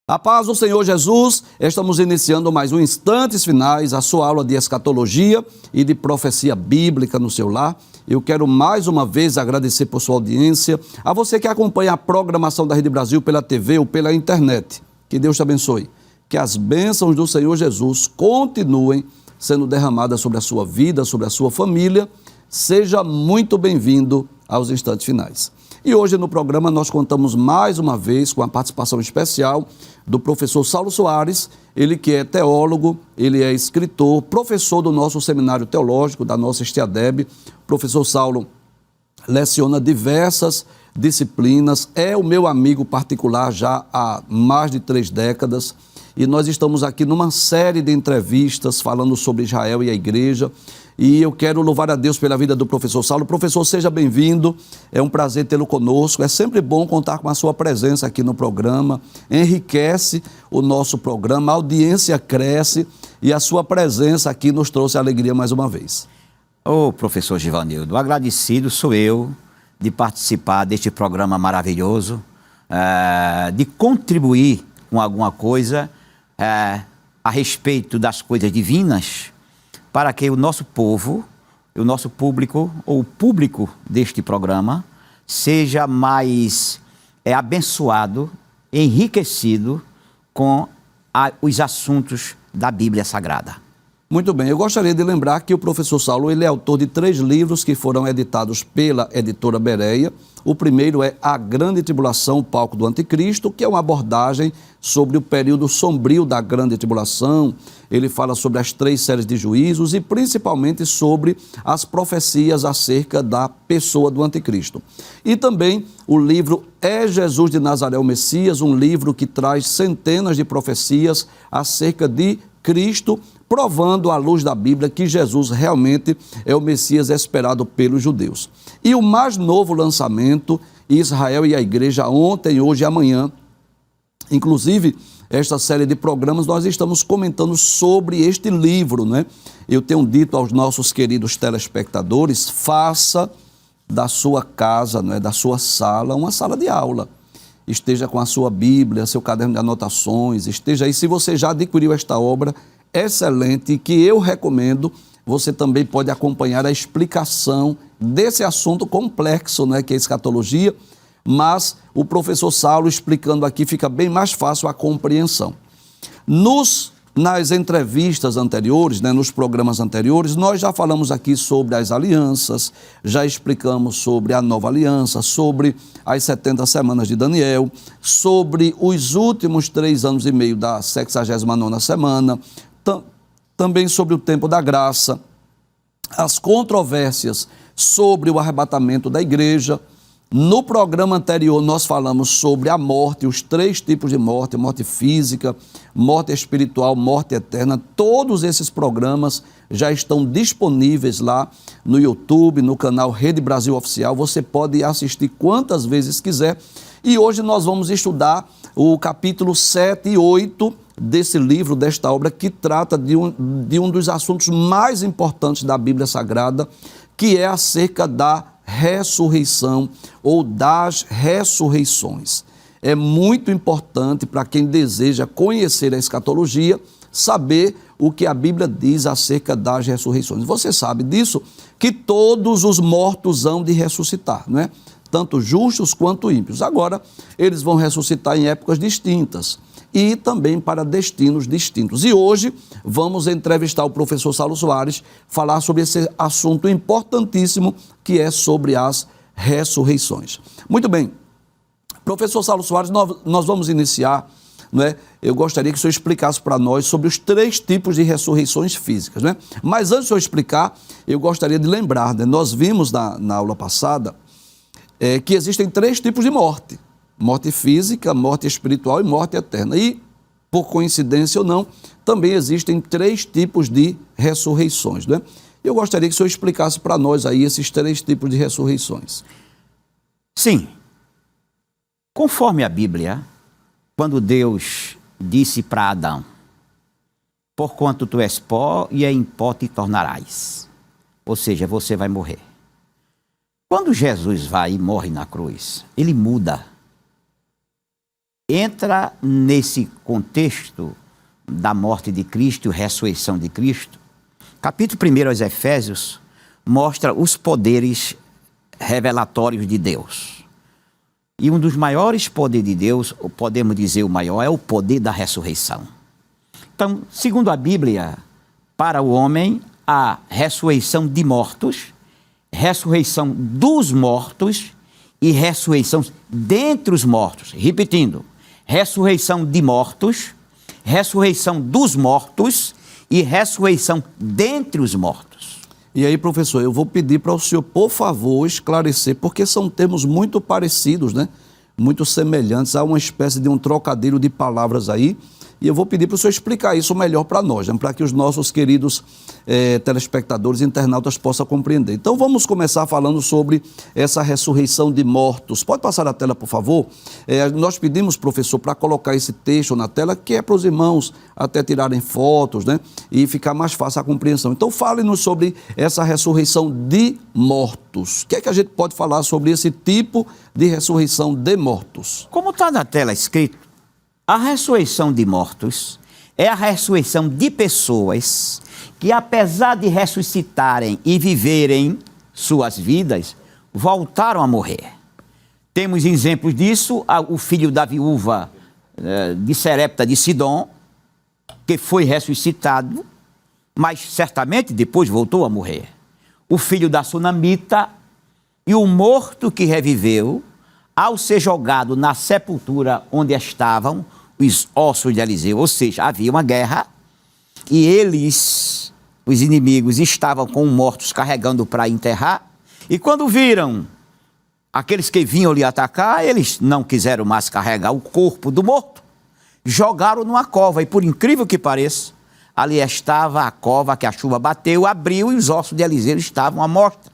A paz do Senhor Jesus, estamos iniciando mais um Instantes Finais, a sua aula de escatologia e de profecia bíblica no seu lar. Eu quero mais uma vez agradecer por sua audiência, a você que acompanha a programação da Rede Brasil pela TV ou pela internet. Que Deus te abençoe. Que as bênçãos do Senhor Jesus continuem sendo derramadas sobre a sua vida, sobre a sua família. Seja muito bem-vindo aos Instantes Finais. E hoje no programa nós contamos mais uma vez com a participação especial do professor Saulo Soares, ele que é teólogo, ele é escritor, professor do nosso seminário teológico, da nossa Estiadeb. O professor Saulo leciona diversas disciplinas, é o meu amigo particular já há mais de 3 décadas, e nós estamos aqui numa série de entrevistas falando sobre Israel e a igreja, e eu quero louvar a Deus pela vida do professor Saulo. Professor, seja bem-vindo, é um prazer tê-lo conosco, é sempre bom contar com a sua presença aqui no programa, enriquece o nosso programa, a audiência cresce e a sua presença aqui nos trouxe alegria mais uma vez. Ô, professor Givanildo, agradecido sou eu de participar deste programa maravilhoso, de contribuir com alguma coisa a respeito das coisas divinas, para que o nosso povo, o nosso público, ou o público deste programa, seja mais abençoado, enriquecido com os assuntos da Bíblia Sagrada. Muito bem, eu gostaria de lembrar que o professor Saulo ele é autor de 3 livros que foram editados pela editora Bereia. O primeiro é A Grande Tribulação, o Palco do Anticristo, que é uma abordagem sobre o período sombrio da Grande Tribulação. Ele fala sobre as 3 séries de juízos e principalmente sobre as profecias acerca da pessoa do Anticristo. E também o livro É Jesus de Nazaré o Messias, um livro que traz centenas de profecias acerca de Cristo, provando à luz da Bíblia que Jesus realmente é o Messias esperado pelos judeus. E o mais novo lançamento, Israel e a Igreja, ontem, hoje e amanhã. Inclusive, esta série de programas nós estamos comentando sobre este livro, né? Eu tenho dito aos nossos queridos telespectadores, faça da sua casa, né, da sua sala, uma sala de aula. Esteja com a sua Bíblia, seu caderno de anotações, esteja aí. Se você já adquiriu esta obra excelente, que eu recomendo, você também pode acompanhar a explicação desse assunto complexo, né, que é a escatologia, mas o professor Saulo explicando aqui fica bem mais fácil a compreensão. Nas entrevistas anteriores, né, nos programas anteriores, nós já falamos aqui sobre as alianças, já explicamos sobre a nova aliança, sobre as 70 semanas de Daniel, sobre os últimos 3 anos e meio da 69ª semana, também sobre o tempo da graça, as controvérsias sobre o arrebatamento da igreja. No programa anterior nós falamos sobre a morte, os 3 tipos de morte, morte física, morte espiritual, morte eterna. Todos esses programas já estão disponíveis lá no YouTube, no canal Rede Brasil Oficial. Você pode assistir quantas vezes quiser. E hoje nós vamos estudar o capítulo 7 e 8 desse livro, desta obra, que trata de um dos assuntos mais importantes da Bíblia Sagrada, que é acerca da ressurreição ou das ressurreições. É muito importante para quem deseja conhecer a escatologia, saber o que a Bíblia diz acerca das ressurreições. Você sabe disso, que todos os mortos hão de ressuscitar, não é? Tanto justos quanto ímpios. Agora, eles vão ressuscitar em épocas distintas e também para destinos distintos. E hoje vamos entrevistar o professor Saulo Soares, falar sobre esse assunto importantíssimo que é sobre as ressurreições. Muito bem, professor Saulo Soares, nós vamos iniciar, né? Eu gostaria que o senhor explicasse para nós sobre os 3 tipos de ressurreições físicas, né? Mas antes de eu explicar, eu gostaria de lembrar, né? Nós vimos na aula passada que existem 3 tipos de morte. Morte física, morte espiritual e morte eterna. E, por coincidência ou não, também existem 3 tipos de ressurreições, né? Eu gostaria que o senhor explicasse para nós aí esses 3 tipos de ressurreições. Sim. Conforme a Bíblia, quando Deus disse para Adão, porquanto tu és pó e em pó te tornarás. Ou seja, você vai morrer. Quando Jesus vai e morre na cruz, ele muda entra nesse contexto da morte de Cristo e ressurreição de Cristo. Capítulo 1 aos Efésios mostra os poderes revelatórios de Deus. E um dos maiores poderes de Deus, podemos dizer o maior, é o poder da ressurreição. Então, segundo a Bíblia, para o homem, a ressurreição de mortos, ressurreição dos mortos e ressurreição dentre os mortos. Repetindo, ressurreição de mortos, ressurreição dos mortos e ressurreição dentre os mortos. E aí, professor, eu vou pedir para o senhor, por favor, esclarecer, porque são termos muito parecidos, né? Muito semelhantes, há uma espécie de um trocadilho de palavras aí, e eu vou pedir para o senhor explicar isso melhor para nós, né? Para que os nossos queridos telespectadores, internautas possam compreender. Então vamos começar falando sobre essa ressurreição de mortos. Pode passar a tela, por favor? Nós pedimos, professor, para colocar esse texto na tela, que é para os irmãos até tirarem fotos, né? E ficar mais fácil a compreensão. Então fale-nos sobre essa ressurreição de mortos. O que é que a gente pode falar sobre esse tipo de ressurreição de mortos? Como está na tela escrito, a ressurreição de mortos é a ressurreição de pessoas que, apesar de ressuscitarem e viverem suas vidas, voltaram a morrer. Temos exemplos disso, o filho da viúva de Serepta de Sidom, que foi ressuscitado, mas certamente depois voltou a morrer. O filho da Sunamita e o morto que reviveu, ao ser jogado na sepultura onde estavam os ossos de Eliseu, ou seja, havia uma guerra e eles, os inimigos, estavam com mortos carregando para enterrar, e quando viram aqueles que vinham lhe atacar, eles não quiseram mais carregar o corpo do morto, jogaram numa cova, e por incrível que pareça, ali estava a cova que a chuva bateu, abriu e os ossos de Eliseu estavam à mostra.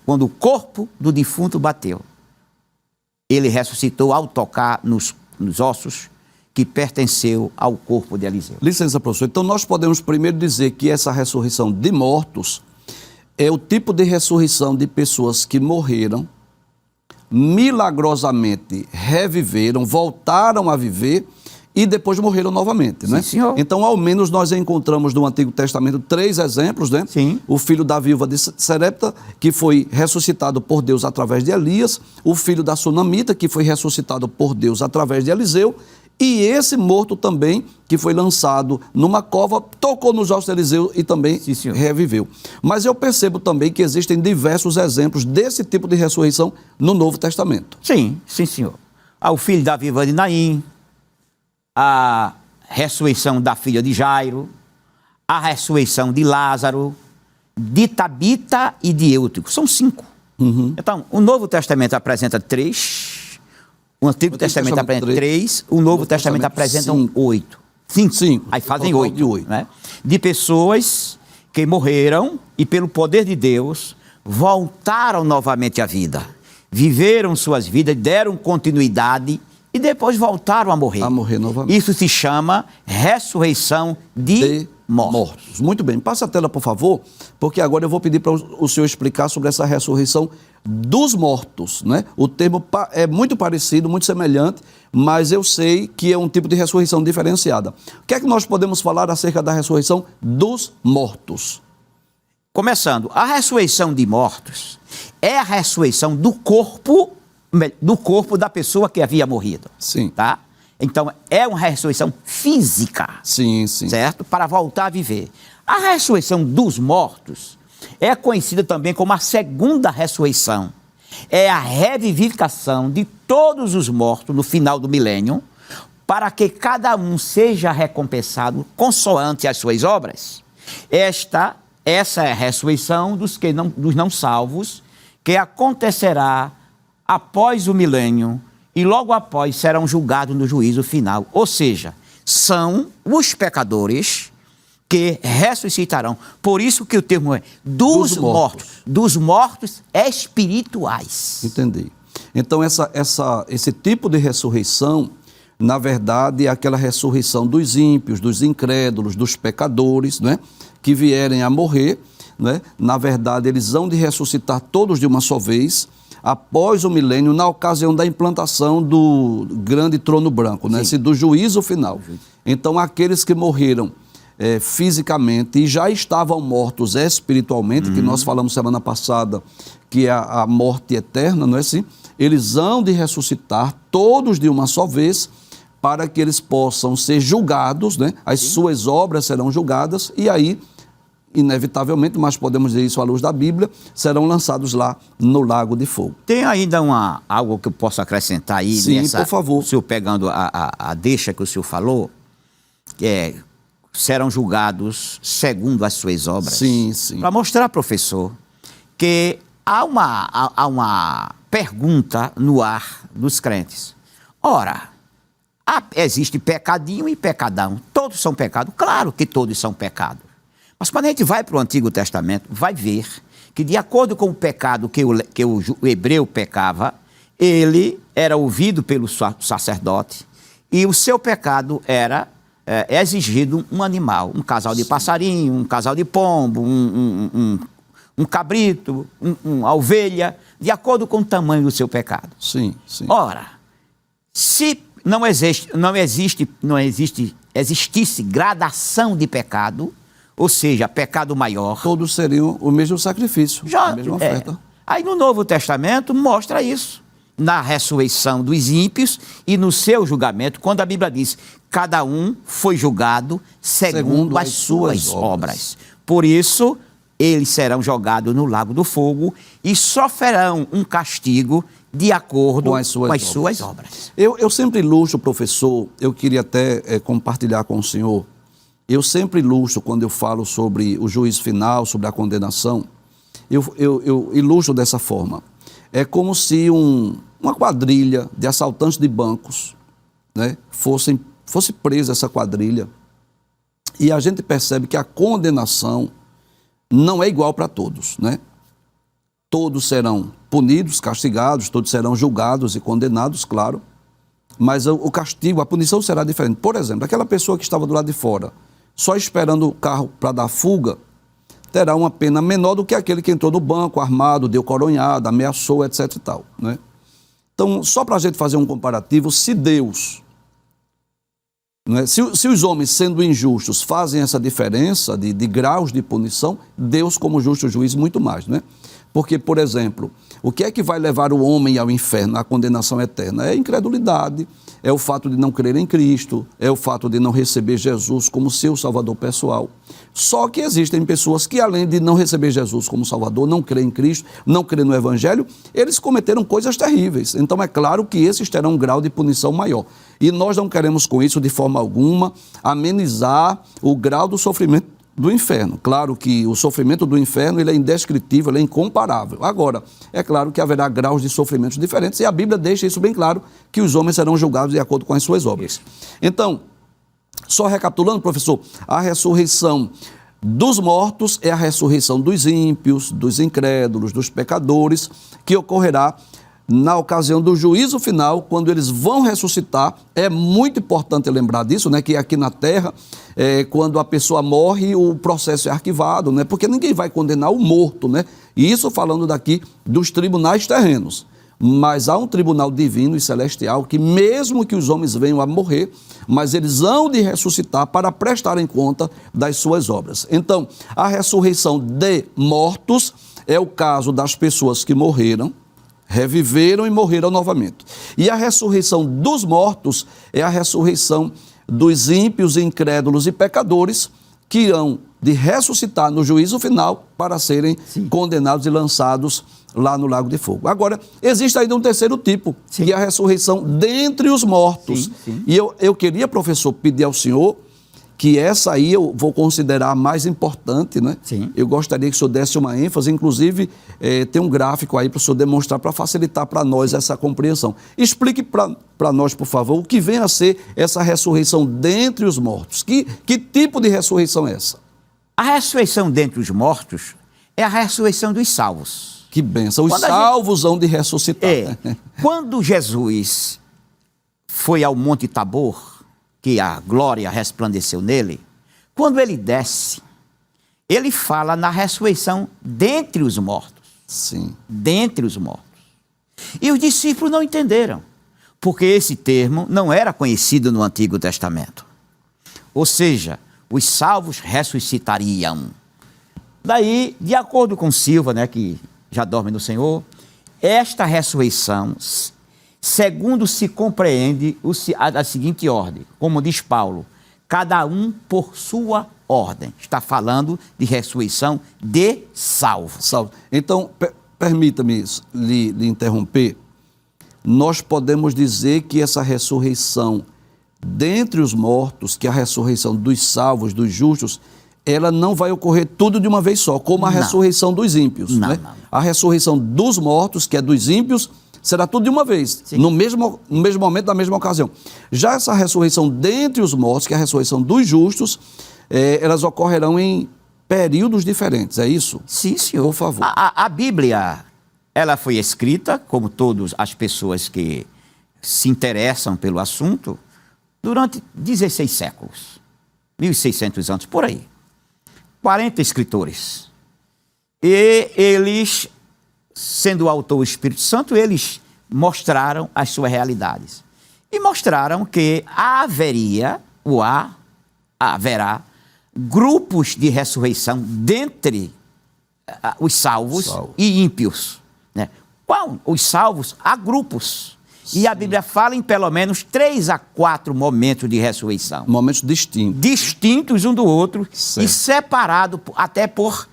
Quando o corpo do defunto bateu, ele ressuscitou ao tocar nos ossos que pertenceu ao corpo de Eliseu. Licença, professor. Então nós podemos primeiro dizer que essa ressurreição de mortos é o tipo de ressurreição de pessoas que morreram, milagrosamente reviveram, voltaram a viver e depois morreram novamente, né? Sim, senhor. Então, ao menos nós encontramos no Antigo Testamento 3 exemplos, né? Sim. O filho da viúva de Serepta, que foi ressuscitado por Deus através de Elias, o filho da Sunamita, que foi ressuscitado por Deus através de Eliseu, e esse morto também, que foi lançado numa cova, tocou nos ossos de Eliseu e também reviveu. Mas eu percebo também que existem diversos exemplos desse tipo de ressurreição no Novo Testamento. Sim, sim, senhor. O filho da viúva de Naim, a ressurreição da filha de Jairo, a ressurreição de Lázaro, de Tabita e de Eutico. São 5. Então, o Novo Testamento apresenta 3, o Antigo Testamento apresenta 3, o Novo Testamento apresenta 8. 5. Aí fazem 8. Né? De pessoas que morreram e, pelo poder de Deus, voltaram novamente à vida. Viveram suas vidas, deram continuidade e depois voltaram a morrer. A morrer novamente. Isso se chama ressurreição de mortos. Muito bem. Passa a tela, por favor, porque agora eu vou pedir para o senhor explicar sobre essa ressurreição dos mortos, né? O termo é muito parecido, muito semelhante, mas eu sei que é um tipo de ressurreição diferenciada. O que é que nós podemos falar acerca da ressurreição dos mortos? Começando, a ressurreição de mortos é a ressurreição do corpo da pessoa que havia morrido. Sim. Tá? Então, é uma ressurreição física. Sim, sim. Certo? Para voltar a viver. A ressurreição dos mortos é conhecida também como a segunda ressurreição. É a revivificação de todos os mortos no final do milênio, para que cada um seja recompensado consoante as suas obras. Essa é a ressurreição dos não salvos, que acontecerá após o milênio e logo após serão julgados no juízo final. Ou seja, são os pecadores que ressuscitarão. Por isso que o termo é dos mortos espirituais. Entendi. Então, esse tipo de ressurreição, na verdade, é aquela ressurreição dos ímpios, dos incrédulos, dos pecadores, né, que vierem a morrer, né? Na verdade, eles hão de ressuscitar todos de uma só vez. após o milênio, na ocasião da implantação do grande trono branco, né? Do juízo final. Então, aqueles que morreram fisicamente e já estavam mortos espiritualmente, que nós falamos semana passada, que é a morte eterna, não é assim? Eles hão de ressuscitar todos de uma só vez, para que eles possam ser julgados, né? As suas obras serão julgadas e aí, inevitavelmente, mas podemos dizer isso à luz da Bíblia, serão lançados lá no lago de fogo. Tem ainda algo que eu posso acrescentar aí? Sim, por favor. O senhor pegando a deixa que o senhor falou, que serão julgados segundo as suas obras. Sim, sim. Para mostrar, professor, que há uma pergunta no ar dos crentes. Ora, existe pecadinho e pecadão. Todos são pecados? Claro que todos são pecados. Mas quando a gente vai para o Antigo Testamento, vai ver que, de acordo com o pecado que o hebreu pecava, ele era ouvido pelo sacerdote e o seu pecado era exigido um animal, um casal de passarinho, um casal de pombo, um cabrito, uma ovelha, de acordo com o tamanho do seu pecado. Sim, sim. Ora, se existisse gradação de pecado, ou seja, pecado maior, todos seriam o mesmo sacrifício, a mesma oferta. Aí no Novo Testamento mostra isso, na ressurreição dos ímpios e no seu julgamento, quando a Bíblia diz, cada um foi julgado segundo as suas obras. Por isso, eles serão jogados no lago do fogo e sofrerão um castigo de acordo com as suas obras. Eu sempre ilustro, professor, eu queria até compartilhar com o senhor, eu sempre ilustro quando eu falo sobre o juízo final, sobre a condenação, eu ilustro dessa forma. É como se uma quadrilha de assaltantes de bancos, né, fosse presa essa quadrilha, e a gente percebe que a condenação não é igual para todos, né? Todos serão punidos, castigados, todos serão julgados e condenados, claro, mas o castigo, a punição será diferente. Por exemplo, aquela pessoa que estava do lado de fora, só esperando o carro para dar fuga, terá uma pena menor do que aquele que entrou no banco armado, deu coronhada, ameaçou, etc. e tal, né? Então, só para a gente fazer um comparativo, se Deus, né, se os homens, sendo injustos, fazem essa diferença de graus de punição, Deus, como justo juiz, muito mais, né? Porque, por exemplo, o que é que vai levar o homem ao inferno, à condenação eterna? É a incredulidade, é o fato de não crer em Cristo, é o fato de não receber Jesus como seu Salvador pessoal. Só que existem pessoas que, além de não receber Jesus como Salvador, não crer em Cristo, não crer no Evangelho, eles cometeram coisas terríveis. Então é claro que esses terão um grau de punição maior. E nós não queremos com isso, de forma alguma, amenizar o grau do sofrimento do inferno. Claro que o sofrimento do inferno ele é indescritível, ele é incomparável. Agora, é claro que haverá graus de sofrimentos diferentes e a Bíblia deixa isso bem claro, que os homens serão julgados de acordo com as suas obras. Então, só recapitulando, professor, a ressurreição dos mortos é a ressurreição dos ímpios, dos incrédulos, dos pecadores, que ocorrerá na ocasião do juízo final, quando eles vão ressuscitar. É muito importante lembrar disso, né, que aqui na Terra, quando a pessoa morre, o processo é arquivado, né, porque ninguém vai condenar o morto, né, e isso falando daqui dos tribunais terrenos. Mas há um tribunal divino e celestial que, mesmo que os homens venham a morrer, mas eles hão de ressuscitar para prestarem conta das suas obras. Então, a ressurreição de mortos é o caso das pessoas que morreram, reviveram e morreram novamente. E a ressurreição dos mortos é a ressurreição dos ímpios, incrédulos e pecadores que irão de ressuscitar no juízo final para serem condenados e lançados lá no lago de fogo. Agora, existe ainda um terceiro tipo, que é a ressurreição dentre os mortos. E eu queria, professor, pedir ao senhor que essa aí eu vou considerar a mais importante, né? Eu gostaria que o senhor desse uma ênfase, inclusive tem um gráfico aí para o senhor demonstrar, para facilitar para nós essa compreensão. Explique para nós, por favor, o que vem a ser essa ressurreição dentre os mortos. Que tipo de ressurreição é essa? A ressurreição dentre os mortos é a ressurreição dos salvos. Que bênção, os salvos hão de ressuscitar. Quando Jesus foi ao Monte Tabor, que a glória resplandeceu nele, quando ele desce, ele fala na ressurreição dentre os mortos. Dentre os mortos. E os discípulos não entenderam, porque esse termo não era conhecido no Antigo Testamento. Ou seja, os salvos ressuscitariam. Daí, de acordo com Silva, né, que já dorme no Senhor, esta ressurreição, segundo se compreende a seguinte ordem, como diz Paulo, cada um por sua ordem. Está falando de ressurreição de salvo. Salvo. Então, permita-me lhe interromper. Nós podemos dizer que essa ressurreição dentre os mortos, que é a ressurreição dos salvos, dos justos, ela não vai ocorrer tudo de uma vez só, como a ressurreição dos ímpios. Não, né? não. A ressurreição dos mortos, que é dos ímpios, será tudo de uma vez, no mesmo momento, na mesma ocasião. Já essa ressurreição dentre os mortos, que é a ressurreição dos justos, elas ocorrerão em períodos diferentes, é isso? Sim, senhor. Por favor. A Bíblia, ela foi escrita, como todas as pessoas que se interessam pelo assunto, durante 16 séculos, 1.600 anos, por aí. 40 escritores. E eles, sendo o autor o Espírito Santo, eles mostraram as suas realidades. E mostraram que haverá grupos de ressurreição dentre os salvos e ímpios. Né? Qual? Os salvos, há grupos. Sim. E a Bíblia fala em pelo menos 3 a 4 momentos de ressurreição. Momentos distintos. Distintos um do outro, certo. E separados até por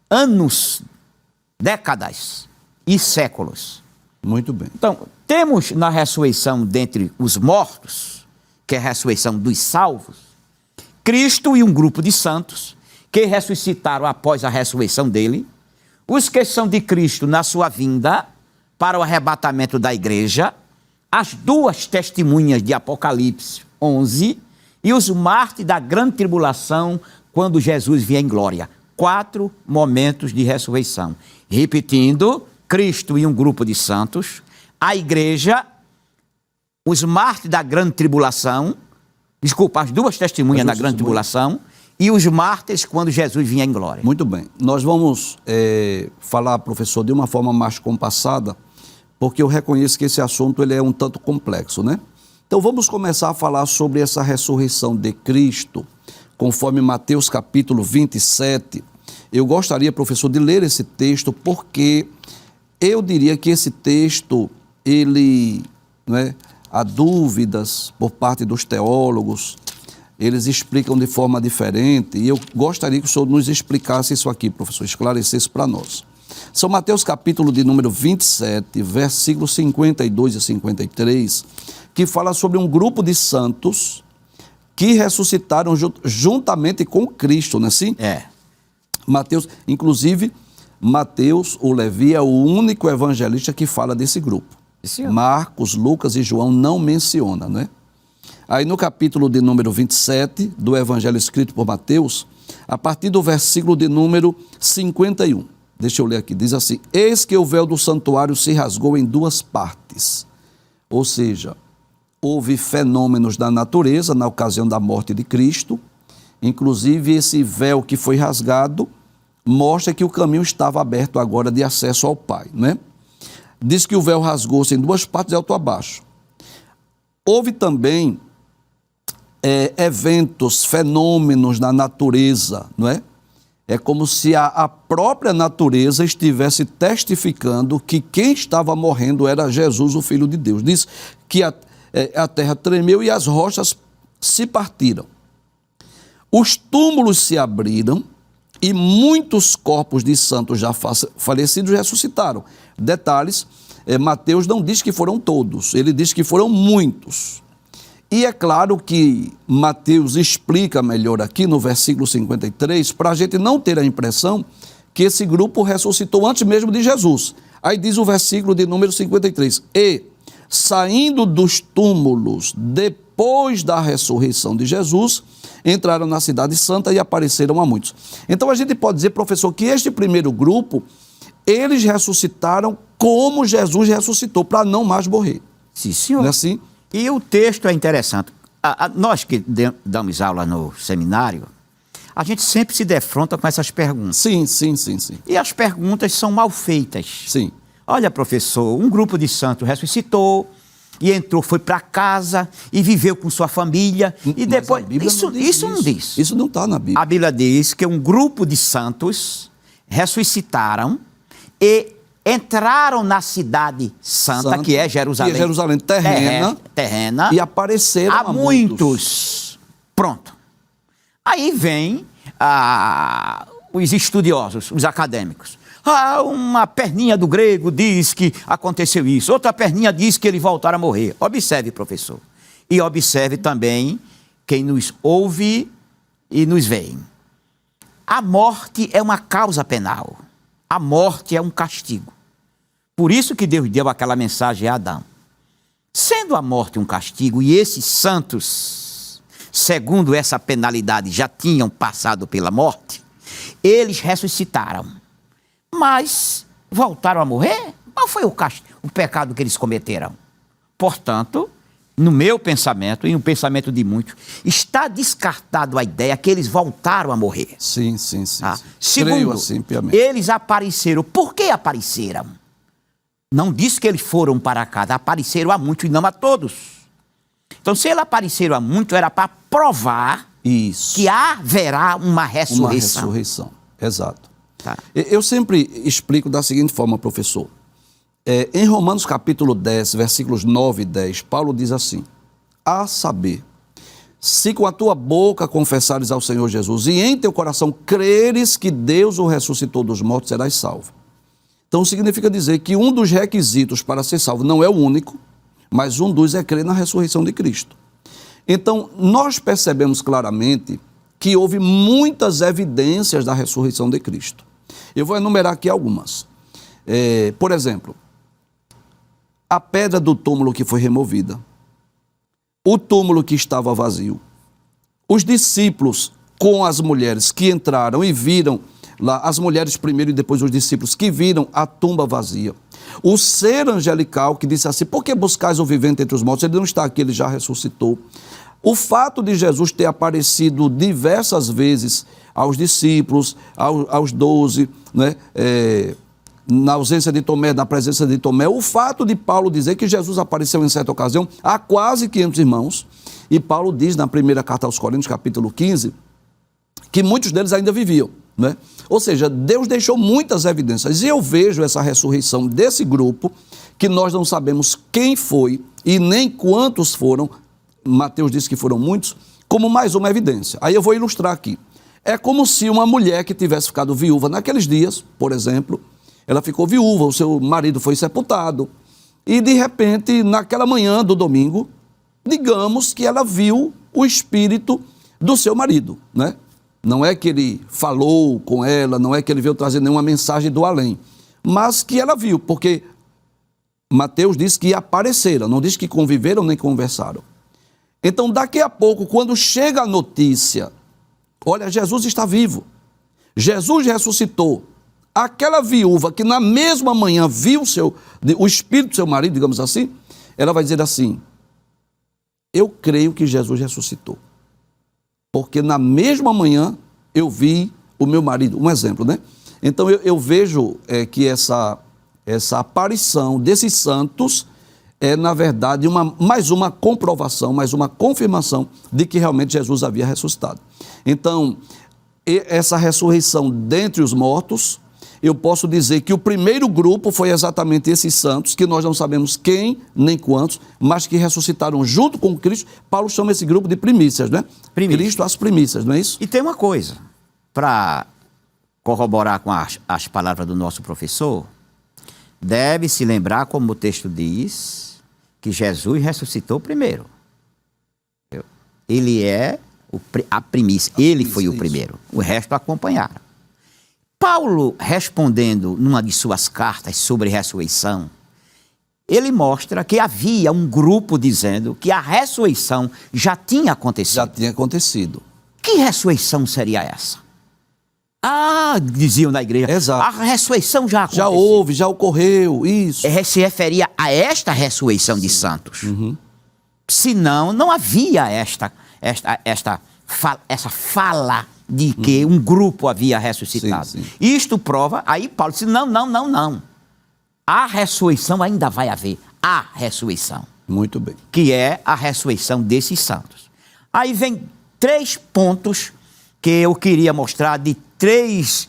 anos, décadas e séculos. Muito bem. Então, temos na ressurreição dentre os mortos, que é a ressurreição dos salvos, Cristo e um grupo de santos que ressuscitaram após a ressurreição dele, os que são de Cristo na sua vinda para o arrebatamento da igreja, as 2 testemunhas de Apocalipse 11 e os mártires da grande tribulação quando Jesus vier em glória. 4 momentos de ressurreição. Repetindo, Cristo e um grupo de santos, a igreja, os mártires da grande tribulação, as 2 testemunhas da grande tribulação e os mártires quando Jesus vier em glória. Muito bem. Nós vamos falar, professor, de uma forma mais compassada, porque eu reconheço que esse assunto ele é um tanto complexo, né? Então vamos começar a falar sobre essa ressurreição de Cristo, conforme Mateus capítulo 27. Eu gostaria, professor, de ler esse texto, porque eu diria que esse texto, ele, né, há dúvidas por parte dos teólogos, eles explicam de forma diferente, e eu gostaria que o senhor nos explicasse isso aqui, professor, esclarecesse para nós. São Mateus capítulo de número 27, versículos 52 e 53, que fala sobre um grupo de santos que ressuscitaram juntamente com Cristo, não é assim? Mateus, inclusive, Mateus, o Levi, é o único evangelista que fala desse grupo. Marcos, Lucas e João não mencionam, não é? Aí no capítulo de número 27 do evangelho escrito por Mateus, a partir do versículo de número 51, deixa eu ler aqui, diz assim: eis que o véu do santuário se rasgou em 2 partes. Ou seja, houve fenômenos da natureza na ocasião da morte de Cristo, inclusive esse véu que foi rasgado mostra que o caminho estava aberto agora de acesso ao Pai, né? Diz que o véu rasgou-se em 2 partes, de alto a baixo. Houve também eventos, fenômenos na natureza, não é? É como se a própria natureza estivesse testificando que quem estava morrendo era Jesus, o Filho de Deus. Diz que a terra tremeu e as rochas se partiram. Os túmulos se abriram e muitos corpos de santos já falecidos ressuscitaram. Detalhes, Mateus não diz que foram todos, ele diz que foram muitos. E é claro que Mateus explica melhor aqui no versículo 53, para a gente não ter a impressão que esse grupo ressuscitou antes mesmo de Jesus. Aí diz o versículo de número 53, e saindo dos túmulos depois da ressurreição de Jesus, entraram na cidade santa e apareceram a muitos. Então a gente pode dizer, professor, que este primeiro grupo, eles ressuscitaram como Jesus ressuscitou, para não mais morrer. Sim, senhor. Não é assim? E o texto é interessante. Nós que damos aula no seminário, a gente sempre se defronta com essas perguntas. Sim. E as perguntas são mal feitas. Sim. Olha, professor, um grupo de santos ressuscitou e entrou, foi para casa e viveu com sua família. E depois. Isso não diz. Isso não está na Bíblia. A Bíblia diz que um grupo de santos ressuscitaram e entraram na cidade santa, que é Jerusalém. Que é Jerusalém terrena. E apareceram a muitos. Pronto. Aí vem os estudiosos, os acadêmicos. Uma perninha do grego diz que aconteceu isso, outra perninha diz que eles voltaram a morrer. Observe, professor. E observe também quem nos ouve e nos vê. A morte é uma causa penal. A morte é um castigo. Por isso que Deus deu aquela mensagem a Adão. Sendo a morte um castigo, e esses santos, segundo essa penalidade, já tinham passado pela morte, eles ressuscitaram. Mas voltaram a morrer? Qual foi o pecado que eles cometeram? Portanto, no meu pensamento, e no pensamento de muitos, está descartado a ideia que eles voltaram a morrer. Sim. Segundo, creio assim, piamente. Eles apareceram. Por que apareceram? Não disse que eles foram para casa, apareceram a muitos e não a todos. Então, se eles apareceram a muitos, era para provar que haverá uma ressurreição. Uma ressurreição, exato. Tá. Eu sempre explico da seguinte forma, professor. Em Romanos capítulo 10, versículos 9 e 10, Paulo diz assim: a saber, se com a tua boca confessares ao Senhor Jesus e em teu coração creres que Deus o ressuscitou dos mortos, serás salvo. Então significa dizer que um dos requisitos para ser salvo não é o único, mas um dos é crer na ressurreição de Cristo. Então nós percebemos claramente que houve muitas evidências da ressurreição de Cristo. Eu vou enumerar aqui algumas. Por exemplo, a pedra do túmulo que foi removida, o túmulo que estava vazio, os discípulos com as mulheres que entraram e viram lá, as mulheres primeiro e depois os discípulos que viram a tumba vazia, o ser angelical que disse assim: por que buscais o vivente entre os mortos? Ele não está aqui, ele já ressuscitou. O fato de Jesus ter aparecido diversas vezes aos discípulos, aos 12, né? Na ausência de Tomé, na presença de Tomé, o fato de Paulo dizer que Jesus apareceu em certa ocasião a quase 500 irmãos, e Paulo diz na primeira carta aos Coríntios, capítulo 15, que muitos deles ainda viviam, né? Ou seja, Deus deixou muitas evidências, e eu vejo essa ressurreição desse grupo, que nós não sabemos quem foi e nem quantos foram, Mateus diz que foram muitos, como mais uma evidência. Aí eu vou ilustrar aqui. É como se uma mulher que tivesse ficado viúva naqueles dias, por exemplo, ela ficou viúva, o seu marido foi sepultado, e de repente, naquela manhã do domingo, digamos que ela viu o espírito do seu marido, né? Não é que ele falou com ela, não é que ele veio trazer nenhuma mensagem do além, mas que ela viu, porque Mateus diz que apareceram, não diz que conviveram nem conversaram. Então, daqui a pouco, quando chega a notícia, olha, Jesus está vivo, Jesus ressuscitou, aquela viúva que na mesma manhã viu o espírito do seu marido, digamos assim, ela vai dizer assim: eu creio que Jesus ressuscitou, porque na mesma manhã eu vi o meu marido, um exemplo, né? Então eu vejo que essa aparição desses santos é, na verdade, mais uma comprovação, mais uma confirmação de que realmente Jesus havia ressuscitado. Então, essa ressurreição dentre os mortos, eu posso dizer que o primeiro grupo foi exatamente esses santos, que nós não sabemos quem nem quantos, mas que ressuscitaram junto com Cristo. Paulo chama esse grupo de primícias, né? Cristo, as primícias, não é isso? E tem uma coisa, para corroborar com as palavras do nosso professor, deve-se lembrar, como o texto diz, que Jesus ressuscitou primeiro. Ele é a primícia, ele foi o primeiro, o resto acompanharam. Paulo, respondendo numa de suas cartas sobre ressurreição, ele mostra que havia um grupo dizendo que a ressurreição já tinha acontecido. Já tinha acontecido. Que ressurreição seria essa? Diziam na igreja, exato, a ressurreição já aconteceu. Já houve, já ocorreu, isso. Se referia a esta ressurreição de santos. Uhum. Senão, não havia essa fala de que um grupo havia ressuscitado. Sim. Isto prova, aí Paulo disse, não. A ressurreição ainda vai haver. A ressurreição. Muito bem. Que é a ressurreição desses santos. Aí vem 3 pontos que eu queria mostrar de 3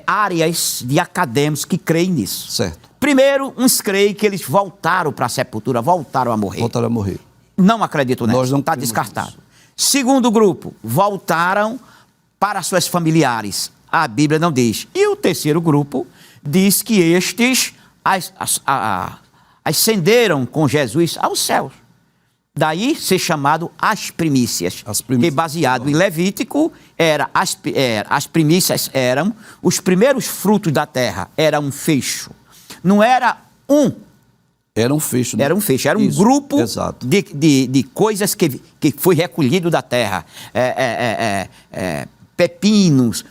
áreas de acadêmicos que creem nisso. Certo. Primeiro, uns creem que eles voltaram para a sepultura, voltaram a morrer. Voltaram a morrer. Não acredito nisso. Nós não está cremos descartado. nisso. Segundo grupo, voltaram para suas familiares. A Bíblia não diz. E o terceiro grupo diz que estes ascenderam com Jesus aos céus. Daí ser chamado as primícias. Que baseado em Levítico, as primícias eram os primeiros frutos da terra. Era um fecho. Não era um. Era um fecho. Né? Era um fecho. Era um Isso, grupo de coisas que foi recolhido da terra. Pepinos,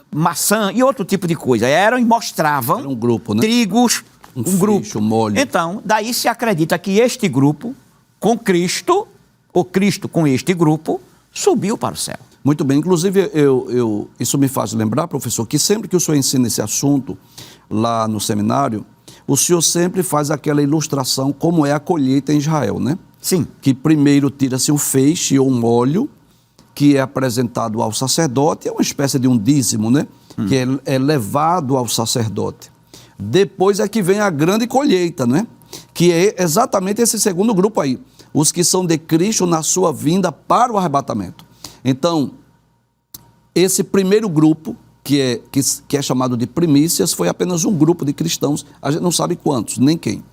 maçã e outro tipo de coisa. Eram e mostravam. Era um grupo, né? Trigos, um grupo. Molho. Então, daí se acredita que este grupo, com Cristo, ou Cristo com este grupo, subiu para o céu. Muito bem. Inclusive, isso me faz lembrar, professor, que sempre que o senhor ensina esse assunto lá no seminário, o senhor sempre faz aquela ilustração como é a colheita em Israel, né? Sim. Que primeiro tira-se o feixe ou um óleo, que é apresentado ao sacerdote, é uma espécie de um dízimo, né? Que é levado ao sacerdote. Depois é que vem a grande colheita, né? Que é exatamente esse segundo grupo aí, os que são de Cristo na sua vinda para o arrebatamento. Então, esse primeiro grupo, que é chamado de primícias, foi apenas um grupo de cristãos, a gente não sabe quantos, nem quem.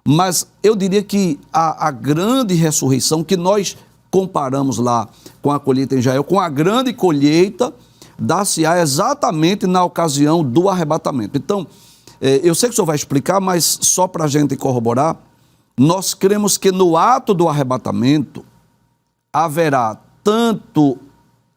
Mas eu diria que a grande ressurreição que nós comparamos lá com a colheita em Israel, com a grande colheita, dar-se-á exatamente na ocasião do arrebatamento. Então, eu sei que o senhor vai explicar, mas só para a gente corroborar, nós cremos que no ato do arrebatamento haverá tanto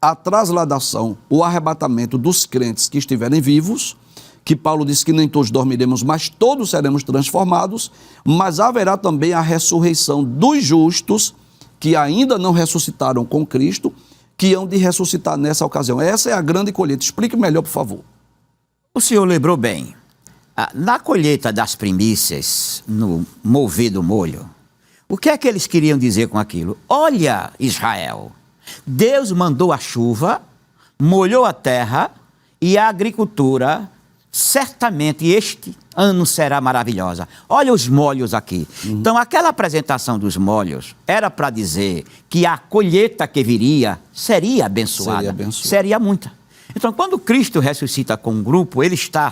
a trasladação, o arrebatamento dos crentes que estiverem vivos, que Paulo diz que nem todos dormiremos, mas todos seremos transformados, mas haverá também a ressurreição dos justos, que ainda não ressuscitaram com Cristo, que hão de ressuscitar nessa ocasião. Essa é a grande colheita. Explique melhor, por favor. O senhor lembrou bem. Na colheita das primícias, no movido molho, o que é que eles queriam dizer com aquilo? Olha, Israel, Deus mandou a chuva, molhou a terra e a agricultura, certamente este ano será maravilhosa. Olha os molhos aqui. Então, aquela apresentação dos molhos era para dizer que a colheita que viria seria abençoada. Seria muita. Então, quando Cristo ressuscita com um grupo, ele está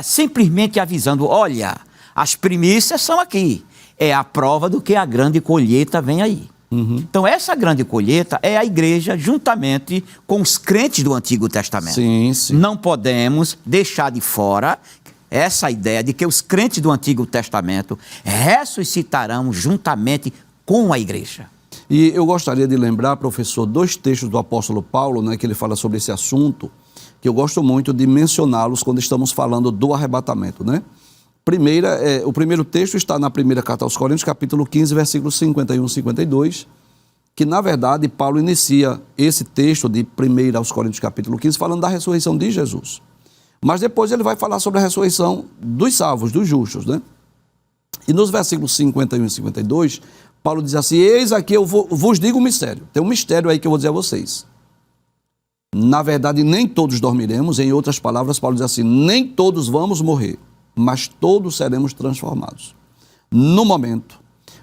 simplesmente avisando, olha, as primícias são aqui. É a prova do que a grande colheita vem aí. Então, essa grande colheita é a igreja juntamente com os crentes do Antigo Testamento. Sim, sim. Não podemos deixar de fora essa ideia de que os crentes do Antigo Testamento ressuscitarão juntamente com a igreja. E eu gostaria de lembrar, professor, 2 textos do apóstolo Paulo, né, que ele fala sobre esse assunto, que eu gosto muito de mencioná-los quando estamos falando do arrebatamento, né? O primeiro texto está na primeira carta aos Coríntios, capítulo 15, versículos 51 e 52, que, na verdade, Paulo inicia esse texto de 1 aos Coríntios, capítulo 15, falando da ressurreição de Jesus. Mas depois ele vai falar sobre a ressurreição dos salvos, dos justos, né? E nos versículos 51 e 52, Paulo diz assim, eis aqui eu vos digo um mistério. Tem um mistério aí que eu vou dizer a vocês. Na verdade, nem todos dormiremos. Em outras palavras, Paulo diz assim, nem todos vamos morrer, mas todos seremos transformados. No momento,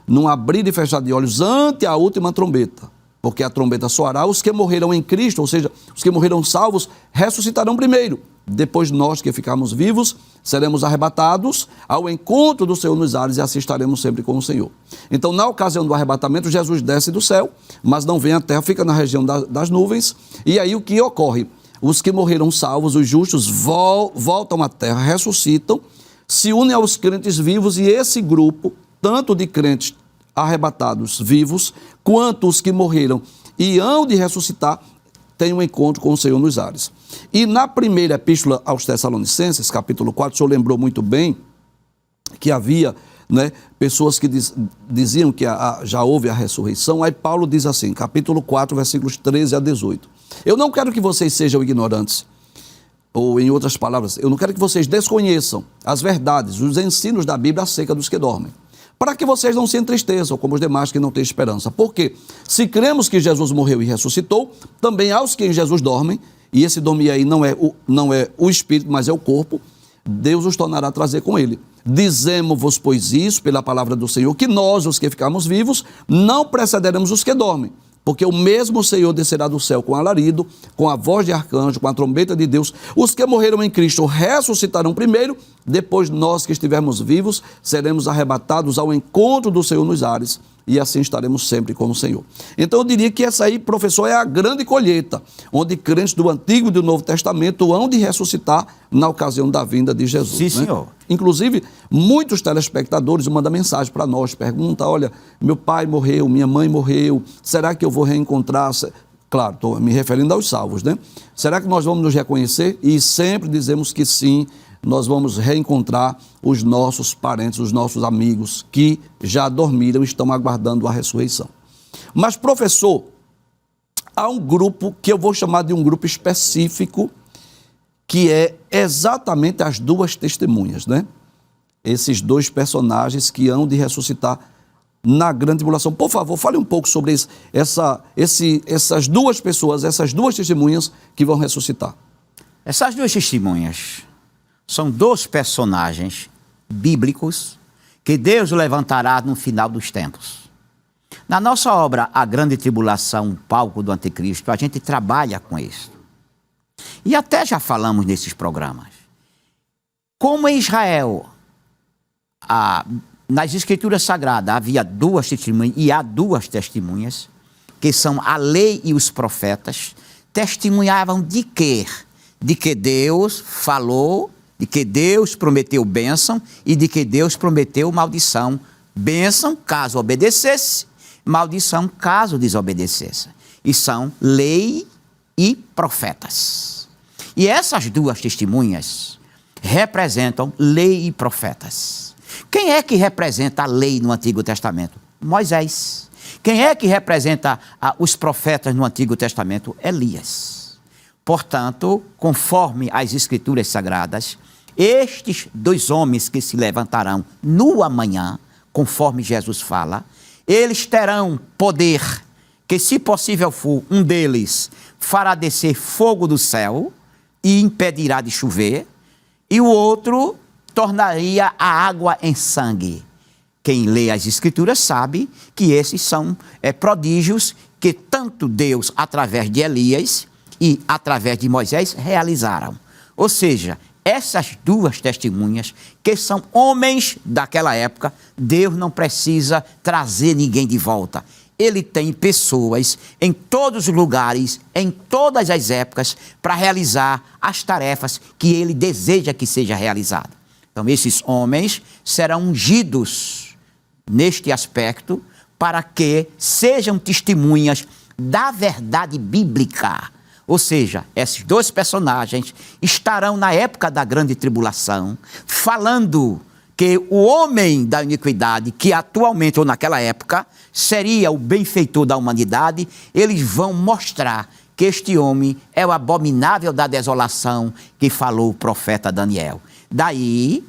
num abrir e fechar de olhos ante a última trombeta. Porque a trombeta soará, os que morreram em Cristo, ou seja, os que morreram salvos, ressuscitarão primeiro. Depois nós que ficarmos vivos, seremos arrebatados ao encontro do Senhor nos ares e assim estaremos sempre com o Senhor. Então, na ocasião do arrebatamento, Jesus desce do céu, mas não vem à terra, fica na região das nuvens. E aí o que ocorre? Os que morreram salvos, os justos, voltam à terra, ressuscitam, se unem aos crentes vivos e esse grupo, tanto de crentes arrebatados vivos, quanto os que morreram e hão de ressuscitar, tem um encontro com o Senhor nos ares. E na primeira epístola aos Tessalonicenses, capítulo 4, o senhor lembrou muito bem que havia, né, pessoas que diziam que já houve a ressurreição. Aí Paulo diz assim, capítulo 4, versículos 13 a 18. Eu não quero que vocês sejam ignorantes. ou em outras palavras, eu não quero que vocês desconheçam as verdades, os ensinos da Bíblia acerca dos que dormem, para que vocês não se entristeçam como os demais que não têm esperança. Porque se cremos que Jesus morreu e ressuscitou, também aos que em Jesus dormem, e esse dormir aí não é o espírito, mas é o corpo, Deus os tornará a trazer com ele. Dizemos-vos, pois, isso, pela palavra do Senhor, que nós, os que ficarmos vivos, não precederemos os que dormem. Porque o mesmo Senhor descerá do céu com alarido, com a voz de arcanjo, com a trombeta de Deus. Os que morreram em Cristo ressuscitarão primeiro, depois nós que estivermos vivos seremos arrebatados ao encontro do Senhor nos ares, e assim estaremos sempre com o Senhor. Então eu diria que essa aí, professor, é a grande colheita, onde crentes do Antigo e do Novo Testamento hão de ressuscitar na ocasião da vinda de Jesus. Sim, senhor. Inclusive, muitos telespectadores mandam mensagem para nós, perguntam, olha, meu pai morreu, minha mãe morreu, será que eu vou reencontrar? Claro, estou me referindo aos salvos, né? Será que nós vamos nos reconhecer? E sempre dizemos que sim, nós vamos reencontrar os nossos parentes, os nossos amigos que já dormiram e estão aguardando a ressurreição. Mas, professor, há um grupo que eu vou chamar de um grupo específico, que é exatamente as duas testemunhas, né? Esses dois personagens que hão de ressuscitar na grande tribulação. Por favor, fale um pouco sobre essas duas pessoas, essas duas testemunhas que vão ressuscitar. Essas duas testemunhas são dois personagens bíblicos que Deus levantará no final dos tempos. Na nossa obra, A Grande Tribulação, Palco do Anticristo, a gente trabalha com isso. E até já falamos nesses programas. Como em Israel, nas Escrituras Sagradas, havia duas testemunhas, e há duas testemunhas, que são a lei e os profetas, testemunhavam de quê? De que Deus falou, de que Deus prometeu bênção e de que Deus prometeu maldição. Bênção, caso obedecesse, maldição, caso desobedecesse. E são lei e profetas. E essas duas testemunhas representam lei e profetas. Quem é que representa a lei no Antigo Testamento? Moisés. Quem é que representa os profetas no Antigo Testamento? Elias. Portanto, conforme as Escrituras Sagradas, estes dois homens que se levantarão no amanhã, conforme Jesus fala, eles terão poder que, se possível for, um deles fará descer fogo do céu e impedirá de chover, e o outro tornaria a água em sangue. Quem lê as Escrituras sabe que esses são prodígios que tanto Deus, através de Elias e através de Moisés, realizaram. Ou seja, essas duas testemunhas, que são homens daquela época, Deus não precisa trazer ninguém de volta. Ele tem pessoas em todos os lugares, em todas as épocas, para realizar as tarefas que ele deseja que seja realizada. Então, esses homens serão ungidos neste aspecto para que sejam testemunhas da verdade bíblica. Ou seja, esses dois personagens estarão na época da grande tribulação, falando que o homem da iniquidade, que atualmente ou naquela época seria o benfeitor da humanidade, eles vão mostrar que este homem é o abominável da desolação que falou o profeta Daniel. Daí,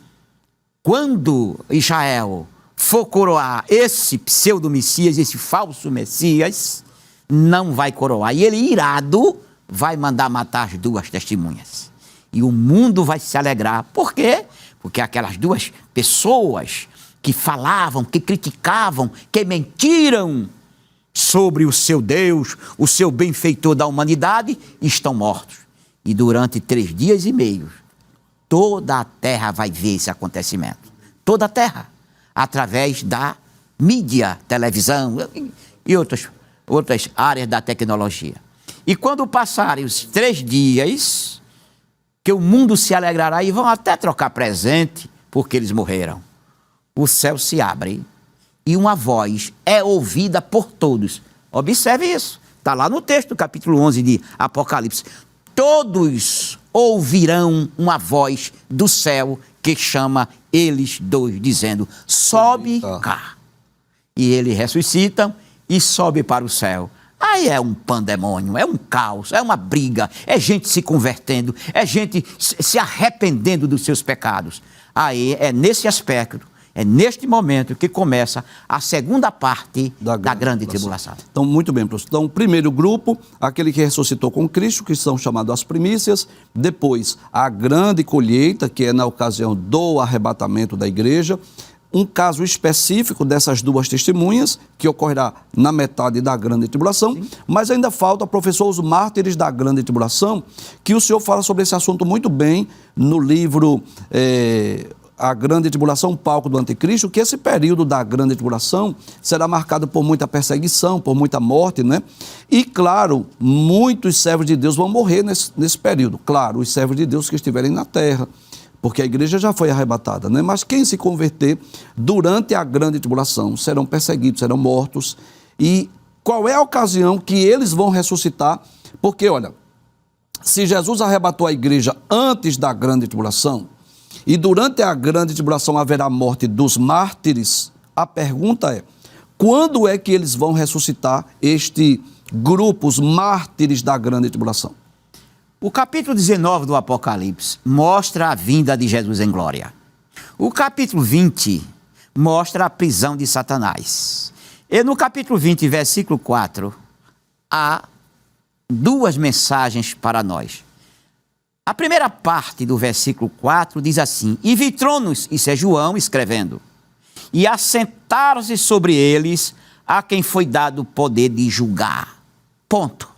quando Israel for coroar esse pseudo-messias, esse falso Messias, não vai coroar. E ele, irado, vai mandar matar as duas testemunhas. E o mundo vai se alegrar. Por quê? Porque aquelas duas pessoas que falavam, que criticavam, que mentiram sobre o seu Deus, o seu benfeitor da humanidade, estão mortos. E durante 3 dias e meio, toda a terra vai ver esse acontecimento. Toda a terra. Através da mídia, televisão e outras áreas da tecnologia. E quando passarem os 3 dias, que o mundo se alegrará e vão até trocar presente, porque eles morreram. O céu se abre e uma voz é ouvida por todos. Observe isso. Está lá no texto, capítulo 11 de Apocalipse. Todos ouvirão uma voz do céu que chama eles dois, dizendo, sobe cá. E eles ressuscitam e sobe para o céu. aí é um pandemônio, é um caos, é uma briga, é gente se convertendo, é gente se arrependendo dos seus pecados. Aí é nesse aspecto, é neste momento que começa a segunda parte da grande tribulação. Então, muito bem, professor. Então, o primeiro grupo, aquele que ressuscitou com Cristo, que são chamados as primícias. Depois, a grande colheita, que é na ocasião do arrebatamento da igreja. Um caso específico dessas duas testemunhas, que ocorrerá na metade da grande tribulação. Sim. Mas ainda falta, professor, os mártires da grande tribulação, que o senhor fala sobre esse assunto muito bem no livro A Grande Tribulação, Palco do Anticristo, que esse período da grande tribulação será marcado por muita perseguição, por muita morte, né? E, claro, muitos servos de Deus vão morrer nesse período. Claro, os servos de Deus que estiverem na terra, porque a igreja já foi arrebatada, né? Mas quem se converter durante a grande tribulação serão perseguidos, serão mortos. E qual é a ocasião que eles vão ressuscitar? Porque, olha, se Jesus arrebatou a igreja antes da grande tribulação, e durante a grande tribulação haverá morte dos mártires, a pergunta é, quando é que eles vão ressuscitar este grupo, os mártires da grande tribulação? O capítulo 19 do Apocalipse mostra a vinda de Jesus em glória. O capítulo 20 mostra a prisão de Satanás. E no capítulo 20, versículo 4, há duas mensagens para nós. A primeira parte do versículo 4 diz assim: E vi tronos, isso é João escrevendo, e assentaram-se sobre eles a quem foi dado o poder de julgar. Ponto. O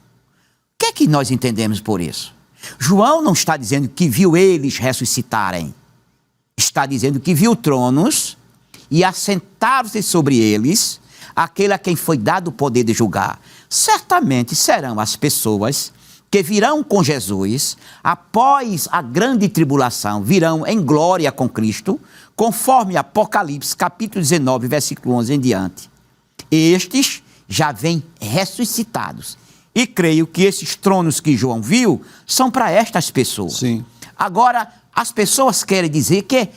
que é que nós entendemos por isso? João não está dizendo que viu eles ressuscitarem. Está dizendo que viu tronos e assentaram-se sobre eles aquele a quem foi dado o poder de julgar. Certamente serão as pessoas que virão com Jesus após a grande tribulação, virão em glória com Cristo, conforme Apocalipse, capítulo 19, versículo 11 em diante. Estes já vêm ressuscitados. E creio que esses tronos que João viu são para estas pessoas. Sim. Agora, as pessoas querem dizer que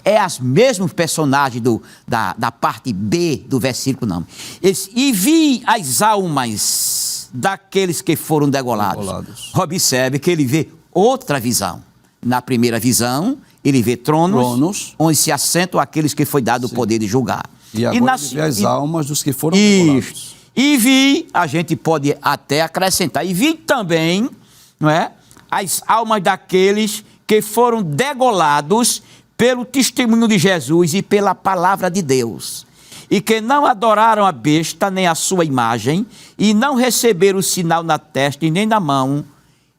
é os mesmos personagens da parte B do versículo, não. E vi as almas daqueles que foram degolados. Observe que ele vê outra visão. Na primeira visão, ele vê tronos onde se assentam aqueles que foi dado o poder de julgar. E agora ele vê as almas dos que foram degolados. E vi, a gente pode até acrescentar, e vi também, não é, as almas daqueles que foram degolados pelo testemunho de Jesus e pela palavra de Deus, e que não adoraram a besta nem a sua imagem, e não receberam o sinal na testa e nem na mão,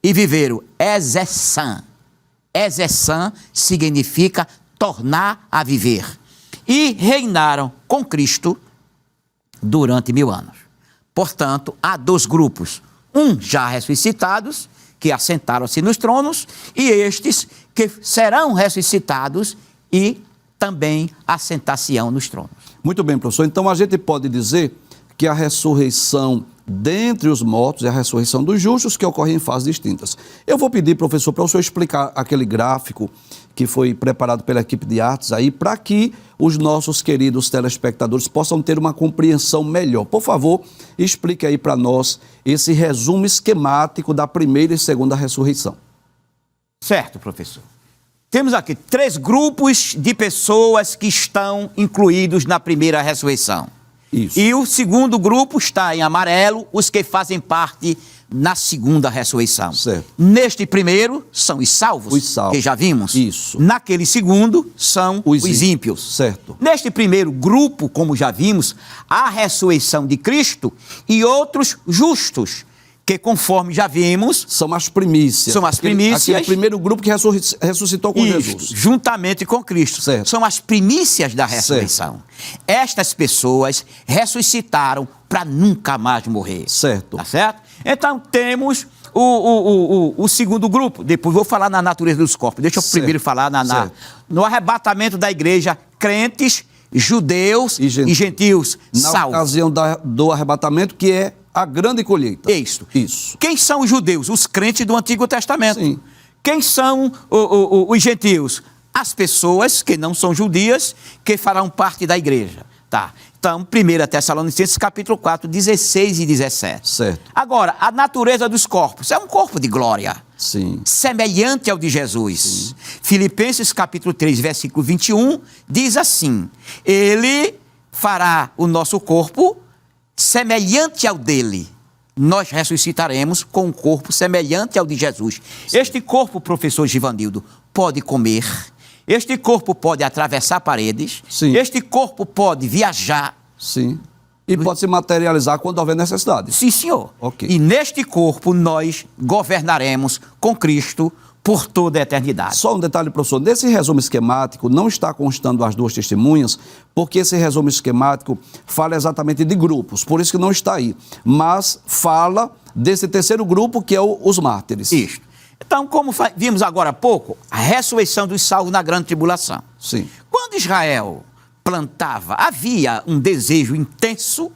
e viveram. Exessã. Exessã significa tornar a viver. E reinaram com Cristo durante 1000 anos. Portanto, há dois grupos, já ressuscitados, que assentaram-se nos tronos, e estes que serão ressuscitados e também assentar-se-ão nos tronos. Muito bem, professor. Então, a gente pode dizer que a ressurreição dentre os mortos é a ressurreição dos justos, que ocorre em fases distintas. Eu vou pedir, professor, para o senhor explicar aquele gráfico que foi preparado pela equipe de artes aí, para que os nossos queridos telespectadores possam ter uma compreensão melhor. Por favor, explique aí para nós esse resumo esquemático da primeira e segunda ressurreição. Certo, professor. Temos aqui 3 grupos de pessoas que estão incluídos na primeira ressurreição. Isso. E o segundo grupo está em amarelo, os que fazem parte na segunda ressurreição. Certo. Neste primeiro são os salvos, que já vimos. Isso. Naquele segundo são os ímpios. Certo. Neste primeiro grupo, como já vimos, a ressurreição de Cristo e outros justos, que conforme já vimos... São as primícias. São as primícias. Aquele primeiro grupo que ressuscitou com Jesus. Juntamente com Cristo. Certo. São as primícias da ressurreição. Certo. Estas pessoas ressuscitaram para nunca mais morrer. Certo. Tá certo? Então temos o segundo grupo. Depois vou falar na natureza dos corpos. Deixa eu primeiro falar no arrebatamento da igreja, crentes, judeus e gentios salvos. Na ocasião do arrebatamento, que é a grande colheita. Isso. Quem são os judeus? Os crentes do Antigo Testamento. Sim. Quem são os gentios? As pessoas que não são judias, que farão parte da igreja. Tá. Então, 1 Tessalonicenses, capítulo 4, 16 e 17. Certo. Agora, a natureza dos corpos. É um corpo de glória. Sim. Semelhante ao de Jesus. Sim. Filipenses, capítulo 3, versículo 21, diz assim: Ele fará o nosso corpo semelhante ao dele. Nós ressuscitaremos com um corpo semelhante ao de Jesus. Sim. Este corpo, professor Givanildo, pode comer. Este corpo pode atravessar paredes. Sim. Este corpo pode viajar. Sim. E pode se materializar quando houver necessidade. Sim, senhor. Ok. E neste corpo nós governaremos com Cristo por toda a eternidade. Só um detalhe, professor. Nesse resumo esquemático não está constando as duas testemunhas, porque esse resumo esquemático fala exatamente de grupos, por isso que não está aí. Mas fala desse terceiro grupo, que é os mártires. Isso. Então, como vimos agora há pouco, a ressurreição dos salvos na grande tribulação. Sim. Quando Israel plantava, havia um desejo intenso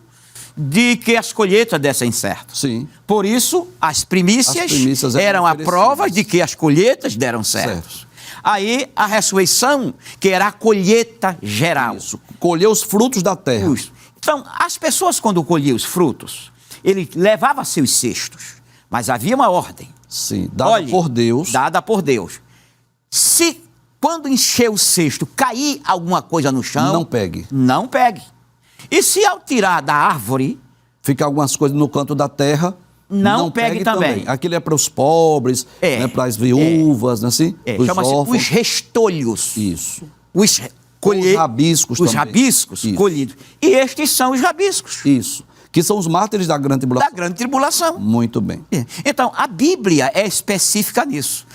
de que as colheitas dessem certo. Sim. Por isso, as primícias eram a prova de que as colheitas deram certo. Aí, a ressurreição, que era a colheita geral. Isso. Colher os frutos da terra. Isso. Então, as pessoas, quando colhiam os frutos, ele levava seus cestos, mas havia uma ordem. Sim, dada por Deus. Dada por Deus. Se, quando encher o cesto, cair alguma coisa no chão... Não pegue. Não pegue. E se ao tirar da árvore... Fica algumas coisas no canto da terra... Não pegue também. Aquilo é para os pobres, né, para as viúvas, né, assim? Os chama-se os restolhos. Isso. Os rabiscos os também. rabiscos Isso. colhidos. E estes são os rabiscos. Isso. Que são os mártires da grande tribulação. Da grande tribulação. Muito bem. Então, a Bíblia é específica nisso.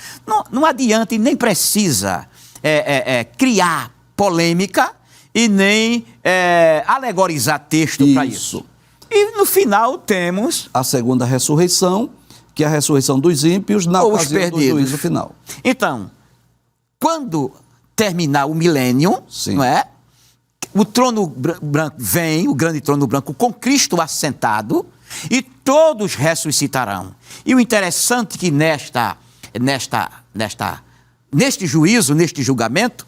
Não adianta e nem precisa criar polêmica e nem alegorizar texto para isso. E no final temos... a segunda ressurreição, que é a ressurreição dos ímpios na ocasião do juízo final. Então, quando terminar o milênio, não é? O trono branco vem, o grande trono branco, com Cristo assentado, e todos ressuscitarão. E o interessante é que neste juízo, neste julgamento,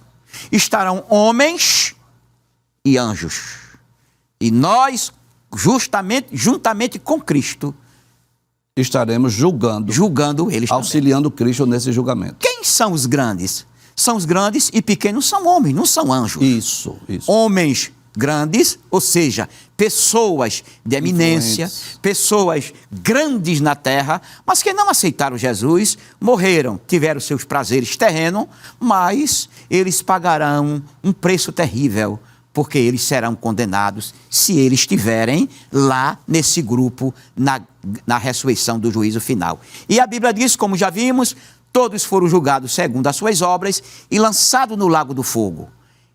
estarão homens e anjos. E nós, juntamente com Cristo, estaremos julgando eles, auxiliando também. Cristo nesse julgamento. Quem são os grandes? São os grandes e pequenos são homens, não são anjos. Isso. Homens grandes, ou seja, pessoas de eminência, pessoas grandes na terra, mas que não aceitaram Jesus, morreram, tiveram seus prazeres terrenos, mas eles pagarão um preço terrível, porque eles serão condenados se eles estiverem lá nesse grupo, na ressurreição do juízo final. E a Bíblia diz, como já vimos, todos foram julgados segundo as suas obras e lançados no lago do fogo.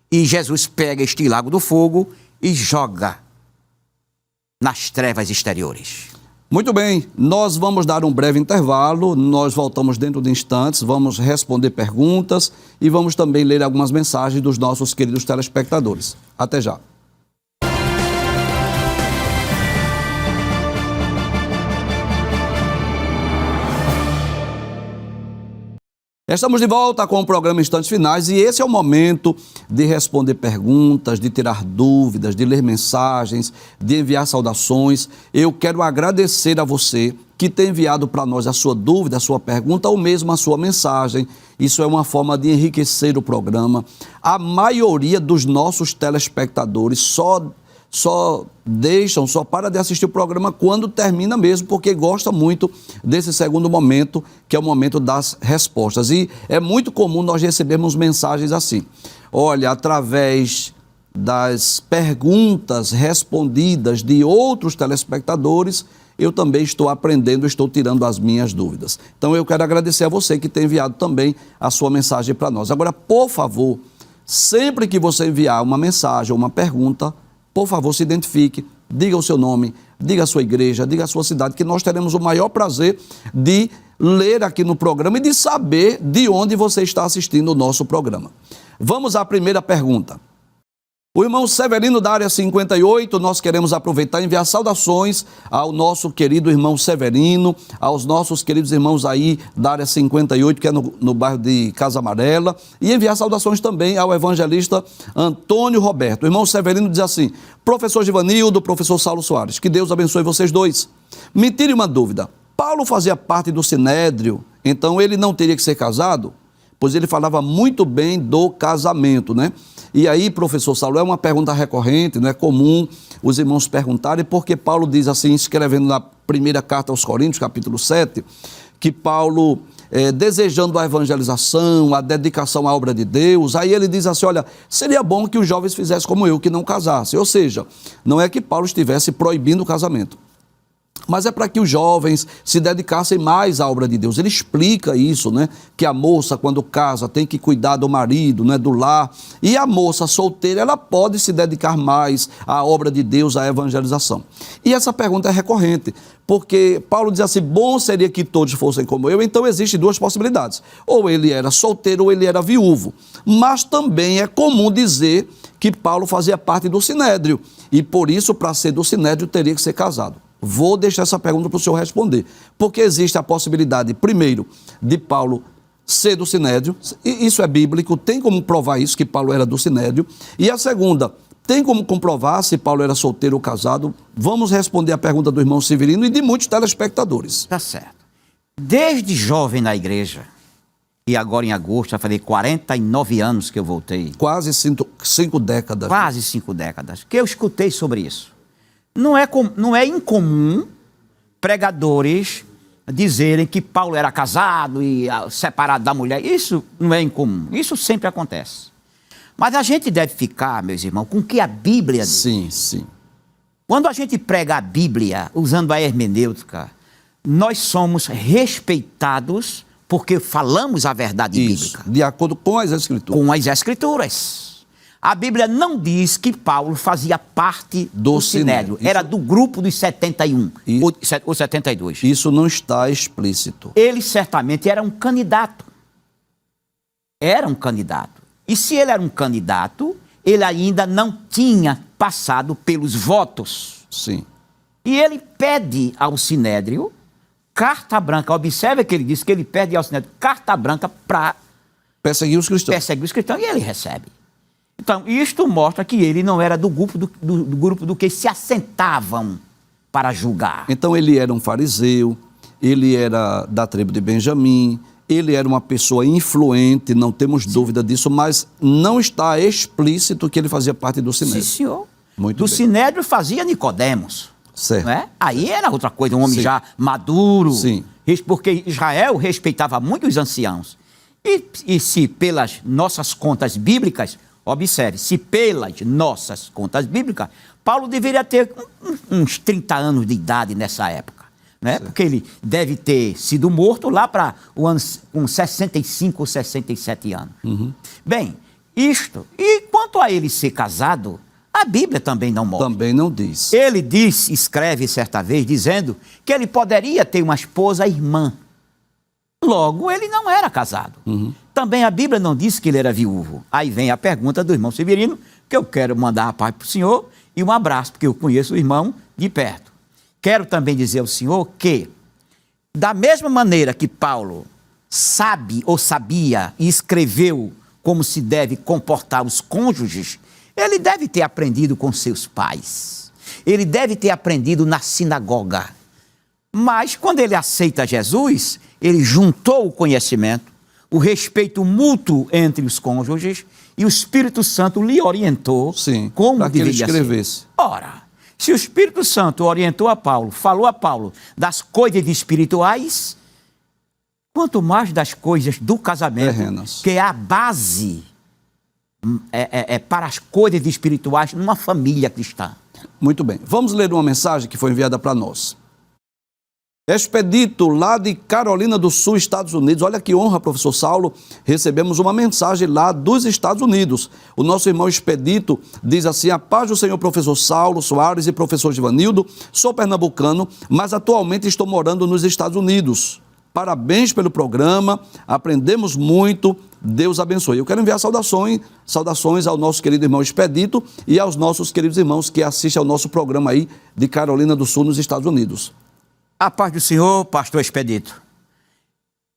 E Jesus pega este lago do fogo e joga nas trevas exteriores. Muito bem, nós vamos dar um breve intervalo, nós voltamos dentro de instantes, vamos responder perguntas e vamos também ler algumas mensagens dos nossos queridos telespectadores. Até já. Estamos de volta com o programa Instantes Finais e esse é o momento de responder perguntas, de tirar dúvidas, de ler mensagens, de enviar saudações. Eu quero agradecer a você que tem enviado para nós a sua dúvida, a sua pergunta ou mesmo a sua mensagem. Isso é uma forma de enriquecer o programa. A maioria dos nossos telespectadores só para de assistir o programa quando termina mesmo, porque gosta muito desse segundo momento, que é o momento das respostas. E é muito comum nós recebermos mensagens assim: olha, através das perguntas respondidas de outros telespectadores, eu também estou aprendendo, estou tirando as minhas dúvidas. Então eu quero agradecer a você que tem enviado também a sua mensagem para nós. Agora, por favor, sempre que você enviar uma mensagem ou uma pergunta, por favor, se identifique, diga o seu nome, diga a sua igreja, diga a sua cidade, que nós teremos o maior prazer de ler aqui no programa e de saber de onde você está assistindo o nosso programa. Vamos à primeira pergunta. O irmão Severino da área 58, nós queremos aproveitar e enviar saudações ao nosso querido irmão Severino, aos nossos queridos irmãos aí da área 58, que é no bairro de Casa Amarela, e enviar saudações também ao evangelista Antônio Roberto. O irmão Severino diz assim: professor Givanildo, professor Saulo Soares, que Deus abençoe vocês dois. Me tire uma dúvida, Paulo fazia parte do Sinédrio, então ele não teria que ser casado? Pois ele falava muito bem do casamento, né? E aí, professor Saulo, é uma pergunta recorrente, não é comum os irmãos perguntarem, porque Paulo diz assim, escrevendo na primeira carta aos Coríntios, capítulo 7, que Paulo, desejando a evangelização, a dedicação à obra de Deus, aí ele diz assim, olha, seria bom que os jovens fizessem como eu, que não casassem. Ou seja, não é que Paulo estivesse proibindo o casamento, mas é para que os jovens se dedicassem mais à obra de Deus. Ele explica isso, né? Que a moça, quando casa, tem que cuidar do marido, né? Do lar. E a moça solteira, ela pode se dedicar mais à obra de Deus, à evangelização. E essa pergunta é recorrente, porque Paulo diz assim, bom seria que todos fossem como eu. Então existem duas possibilidades. Ou ele era solteiro ou ele era viúvo. Mas também é comum dizer que Paulo fazia parte do Sinédrio. E por isso, para ser do Sinédrio, teria que ser casado. Vou deixar essa pergunta para o senhor responder, porque existe a possibilidade, primeiro, de Paulo ser do Sinédrio, e isso é bíblico, tem como provar isso, que Paulo era do Sinédrio, e a segunda, tem como comprovar se Paulo era solteiro ou casado? Vamos responder a pergunta do irmão Severino e de muitos telespectadores. Tá certo. Desde jovem na igreja, e agora em agosto, já falei 49 anos que eu voltei. Quase cinco décadas. Quase 5 décadas, que eu escutei sobre isso. Não é incomum pregadores dizerem que Paulo era casado e separado da mulher. Isso não é incomum, isso sempre acontece. Mas a gente deve ficar, meus irmãos, com o que a Bíblia diz. Sim, sim. Quando a gente prega a Bíblia, usando a hermenêutica, nós somos respeitados porque falamos a verdade bíblica. De acordo com as Escrituras. Com as Escrituras. A Bíblia não diz que Paulo fazia parte do Sinédrio. Era do grupo dos 71, ou 72. Isso não está explícito. Ele certamente era um candidato. Era um candidato. E se ele era um candidato, ele ainda não tinha passado pelos votos. Sim. E ele pede ao Sinédrio carta branca. Observe que ele diz que ele pede ao Sinédrio carta branca para perseguir os cristãos. Perseguir os cristãos, e ele recebe. Então, isto mostra que ele não era do grupo do que se assentavam para julgar. Então, ele era um fariseu, ele era da tribo de Benjamim, ele era uma pessoa influente, não temos dúvida disso, mas não está explícito que ele fazia parte do Sinédrio. Sim, senhor. Muito do bem. Sinédrio fazia Nicodemos. Certo. Não é? Aí era outra coisa, um homem já maduro. Sim. Porque Israel respeitava muito os anciãos. E se pelas nossas contas bíblicas, observe, se pelas nossas contas bíblicas, Paulo deveria ter uns 30 anos de idade nessa época, né? Porque ele deve ter sido morto lá para com 65 ou 67 anos. Uhum. Bem, isto, e quanto a ele ser casado, a Bíblia também não mostra. Também não diz. Ele escreve certa vez, dizendo que ele poderia ter uma esposa irmã. Logo, ele não era casado. Uhum. Também a Bíblia não diz que ele era viúvo. Aí vem a pergunta do irmão Severino, que eu quero mandar a paz para o senhor e um abraço, porque eu conheço o irmão de perto. Quero também dizer ao senhor que, da mesma maneira que Paulo sabe ou sabia e escreveu como se deve comportar os cônjuges, ele deve ter aprendido com seus pais. Ele deve ter aprendido na sinagoga. Mas quando ele aceita Jesus, ele juntou o conhecimento, o respeito mútuo entre os cônjuges, e o Espírito Santo lhe orientou como para que ele deveria escrevesse. ser. Ora, se o Espírito Santo orientou a Paulo, falou a Paulo das coisas espirituais, quanto mais das coisas do casamento, terrenas, que é a base para as coisas espirituais numa família cristã. Muito bem. Vamos ler uma mensagem que foi enviada para nós. Expedito lá de Carolina do Sul, Estados Unidos. Olha que honra, professor Saulo. Recebemos uma mensagem lá dos Estados Unidos. O nosso irmão Expedito diz assim: a paz do Senhor, professor Saulo Soares e professor Givanildo. Sou pernambucano, mas atualmente estou morando nos Estados Unidos. Parabéns pelo programa, aprendemos muito Deus abençoe. Eu quero enviar saudações ao nosso querido irmão Expedito e aos nossos queridos irmãos que assistem ao nosso programa aí de Carolina do Sul, nos Estados Unidos. A paz do Senhor, pastor Expedito.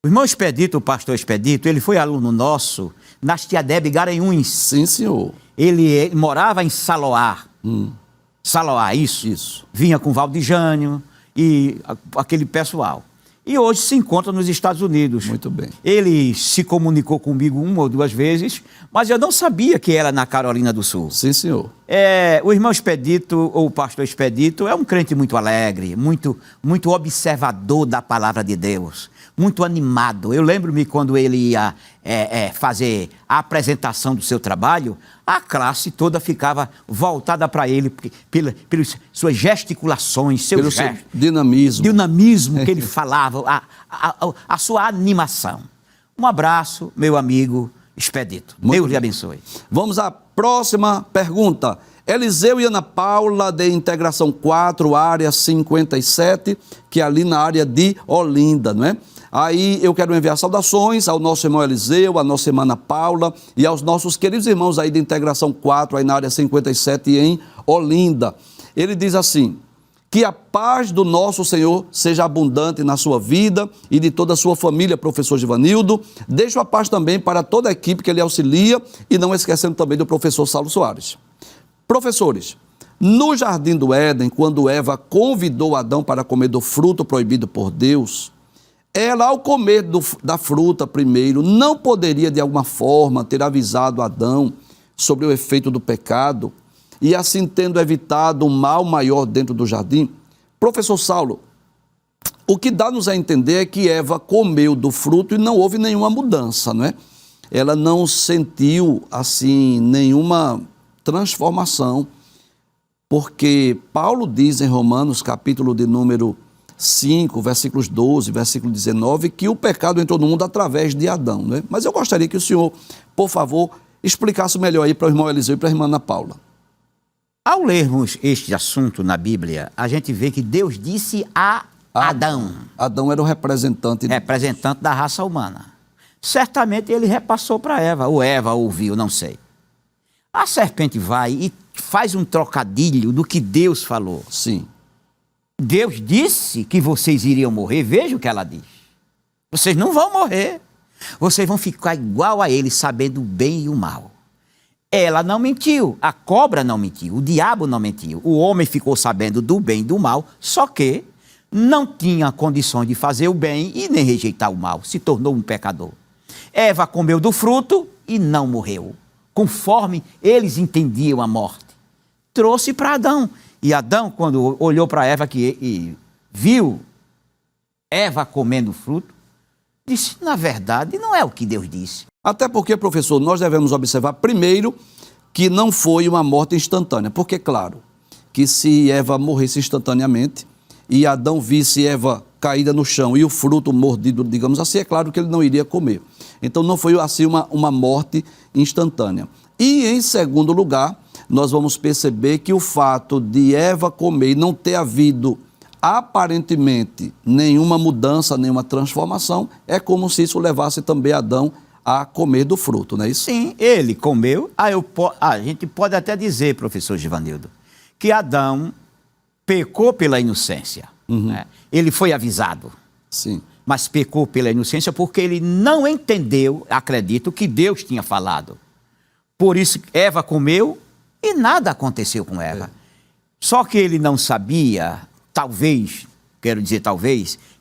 O irmão Expedito, o pastor Expedito, ele foi aluno nosso na Tiadeb Garanhuns. Sim, senhor. Ele morava em Saloá. Saloá, isso? Isso. Vinha com Valdijânio e aquele pessoal. E hoje se encontra nos Estados Unidos. Muito bem. Ele se comunicou comigo 1 ou 2 vezes, mas eu não sabia que era na Carolina do Sul. Sim, senhor. O irmão Expedito, ou o pastor Expedito, é um crente muito alegre, muito observador da palavra de Deus, muito animado. Eu lembro-me quando ele ia fazer a apresentação do seu trabalho, a classe toda ficava voltada para ele, pelas suas gesticulações, pelo seu dinamismo que ele falava, a sua animação. Um abraço, meu amigo Expedito. Deus lhe abençoe. Vamos à próxima pergunta. Eliseu e Ana Paula, de Integração 4, área 57, que é ali na área de Olinda, não é? Aí eu quero enviar saudações ao nosso irmão Eliseu, à nossa irmã Ana Paula e aos nossos queridos irmãos aí de Integração 4, aí na área 57 em Olinda. Ele diz assim: que a paz do nosso Senhor seja abundante na sua vida e de toda a sua família, professor Givanildo. Deixo a paz também para toda a equipe que ele auxilia e não esquecendo também do professor Saulo Soares. Professores, no Jardim do Éden, quando Eva convidou Adão para comer do fruto proibido por Deus, ela, ao comer da fruta primeiro, não poderia de alguma forma ter avisado Adão sobre o efeito do pecado e assim tendo evitado um mal maior dentro do jardim? Professor Saulo, o que dá-nos a entender é que Eva comeu do fruto e não houve nenhuma mudança, não é? Ela não sentiu, assim, nenhuma transformação, porque Paulo diz em Romanos, capítulo de número 5, versículos 12, versículo 19, que o pecado entrou no mundo através de Adão, né? Mas eu gostaria que o senhor, por favor, explicasse melhor aí para o irmão Eliseu e para a irmã Ana Paula. Ao lermos este assunto na Bíblia, a gente vê que Deus disse a Adão. Adão era o representante da raça humana. Certamente ele repassou para Eva, ou Eva ouviu, não sei. A serpente vai e faz um trocadilho do que Deus falou. Sim. Deus disse que vocês iriam morrer, veja o que ela diz. Vocês não vão morrer, vocês vão ficar igual a ele, sabendo o bem e o mal. Ela não mentiu, a cobra não mentiu, o diabo não mentiu. O homem ficou sabendo do bem e do mal, só que não tinha condições de fazer o bem e nem rejeitar o mal, se tornou um pecador. Eva comeu do fruto e não morreu, conforme eles entendiam a morte. Trouxe para Adão. E Adão, quando olhou para Eva e viu Eva comendo fruto, disse, na verdade, não é o que Deus disse. Até porque, professor, nós devemos observar primeiro que não foi uma morte instantânea. Porque, claro, que se Eva morresse instantaneamente e Adão visse Eva caída no chão e o fruto mordido, digamos assim, é claro que ele não iria comer. Então não foi assim uma morte instantânea. E, em segundo lugar, nós vamos perceber que o fato de Eva comer e não ter havido aparentemente nenhuma mudança, nenhuma transformação, é como se isso levasse também Adão a comer do fruto, não é isso? Sim, ele comeu. A gente pode até dizer, professor Givanildo, que Adão pecou pela inocência. Né? Ele foi avisado. Sim. Mas pecou pela inocência porque ele não entendeu, acredito, que Deus tinha falado. Por isso, Eva comeu e nada aconteceu com Eva. Só que ele não sabia, talvez,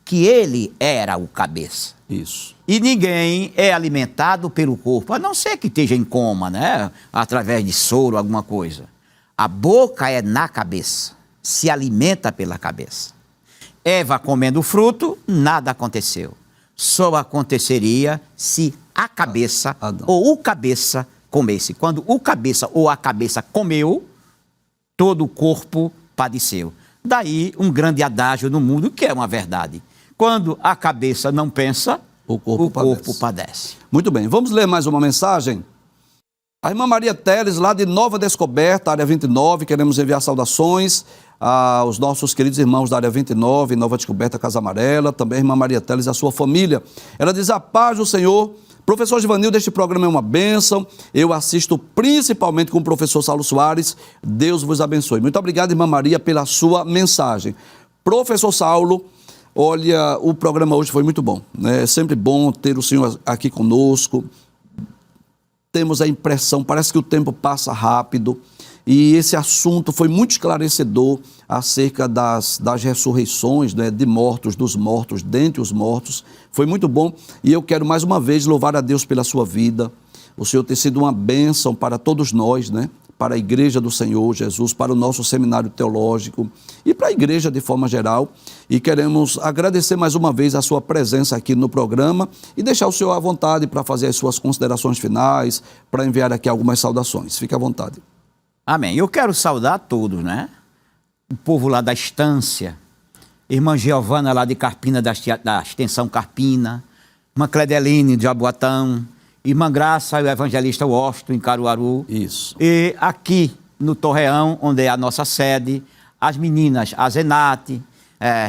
que ele era o cabeça. Isso. E ninguém é alimentado pelo corpo, a não ser que esteja em coma, né? Através de soro, alguma coisa. A boca é na cabeça, se alimenta pela cabeça. Eva comendo o fruto, nada aconteceu. Só aconteceria se a cabeça ou o cabeça comesse. Quando o cabeça ou a cabeça comeu, todo o corpo padeceu. Daí um grande adágio no mundo, que é uma verdade. Quando a cabeça não pensa, o corpo padece. Muito bem, vamos ler mais uma mensagem? A irmã Maria Teles, lá de Nova Descoberta, área 29, queremos enviar saudações aos nossos queridos irmãos da área 29, Nova Descoberta, Casa Amarela, também a irmã Maria Teles e a sua família. Ela diz: a paz do Senhor. Professor Givanildo, este programa é uma bênção, eu assisto principalmente com o professor Saulo Soares, Deus vos abençoe. Muito obrigado, irmã Maria, pela sua mensagem. Professor Saulo, olha, o programa hoje foi muito bom, né? É sempre bom ter o senhor aqui conosco. Temos a impressão, parece que o tempo passa rápido, e esse assunto foi muito esclarecedor acerca das ressurreições, né, de mortos, dos mortos, dentre os mortos. Foi muito bom, e eu quero mais uma vez louvar a Deus pela sua vida. O Senhor tem sido uma bênção para todos nós, né? Para a Igreja do Senhor Jesus, para o nosso seminário teológico e para a igreja de forma geral. E queremos agradecer mais uma vez a sua presença aqui no programa e deixar o senhor à vontade para fazer as suas considerações finais, para enviar aqui algumas saudações. Fique à vontade. Amém. Eu quero saudar todos, né? O povo lá da Estância, irmã Giovana lá de Carpina, da Extensão Carpina, irmã Cledeline de Jaboatão, irmã Graça e o evangelista Washington em Caruaru. Isso. E aqui no Torreão, onde é a nossa sede, as meninas, a Zenate,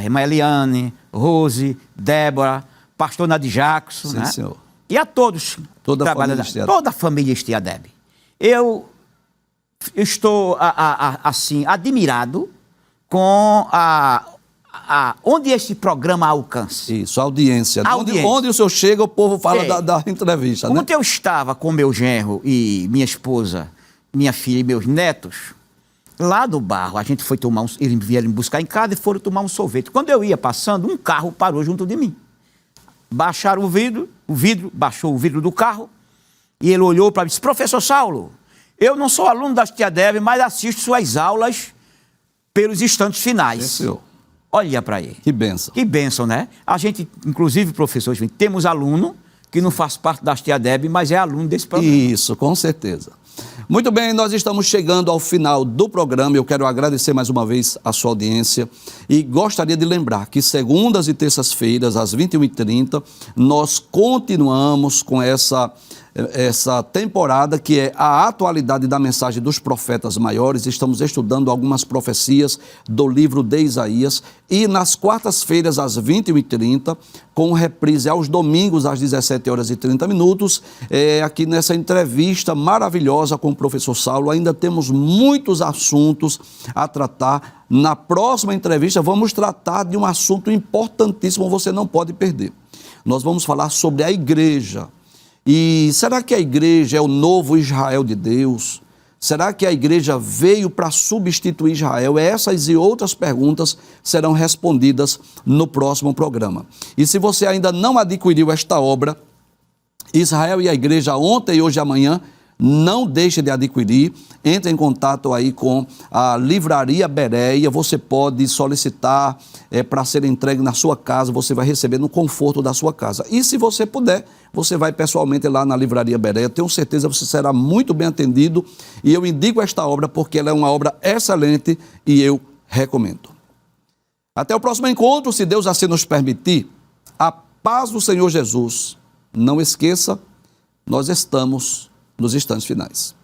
irmã Eliane, Rose, Débora, pastor Nadir Jackson. Sim, né? senhor. E a todos. Toda a família Estiadeb. Eu estou, assim, admirado com onde este programa alcança. Isso, a audiência. Onde o senhor chega, o povo fala da entrevista. Ontem, né? Eu estava com meu genro e minha esposa, minha filha e meus netos, lá no Barro. A gente foi tomar eles vieram me buscar em casa e foram tomar um sorvete. Quando eu ia passando, um carro parou junto de mim. Baixaram o vidro, baixou o vidro do carro, e ele olhou para mim e disse: professor Saulo, eu não sou aluno da Estiadeb, mas assisto suas aulas pelos instantes finais. Sim, senhor. Olha para ele. Que bênção. Que bênção, né? A gente, inclusive, professores, temos aluno que não faz parte da Estiadeb, mas é aluno desse programa. Isso, com certeza. Muito bem, nós estamos chegando ao final do programa. Eu quero agradecer mais uma vez a sua audiência e gostaria de lembrar que segundas e terças-feiras, às 21h30, nós continuamos com essa temporada que é a atualidade da mensagem dos profetas maiores. Estamos estudando algumas profecias do livro de Isaías e nas quartas-feiras às 21h30, com reprise aos domingos às 17h30, aqui nessa entrevista maravilhosa com o professor Saulo. Ainda temos muitos assuntos a tratar. Na próxima entrevista vamos tratar de um assunto importantíssimo, você não pode perder. Nós vamos falar sobre a igreja. E será que a igreja é o novo Israel de Deus? Será que a igreja veio para substituir Israel? Essas e outras perguntas serão respondidas no próximo programa. E se você ainda não adquiriu esta obra, Israel e a Igreja, ontem, hoje e amanhã, não deixe de adquirir. Entre em contato aí com a Livraria Bereia. Você pode solicitar para ser entregue na sua casa. Você vai receber no conforto da sua casa. E se você puder, você vai pessoalmente lá na Livraria Bereia. Tenho certeza que você será muito bem atendido. E eu indico esta obra porque ela é uma obra excelente e eu recomendo. Até o próximo encontro, se Deus assim nos permitir. A paz do Senhor Jesus. Não esqueça, nós estamos nos instantes finais.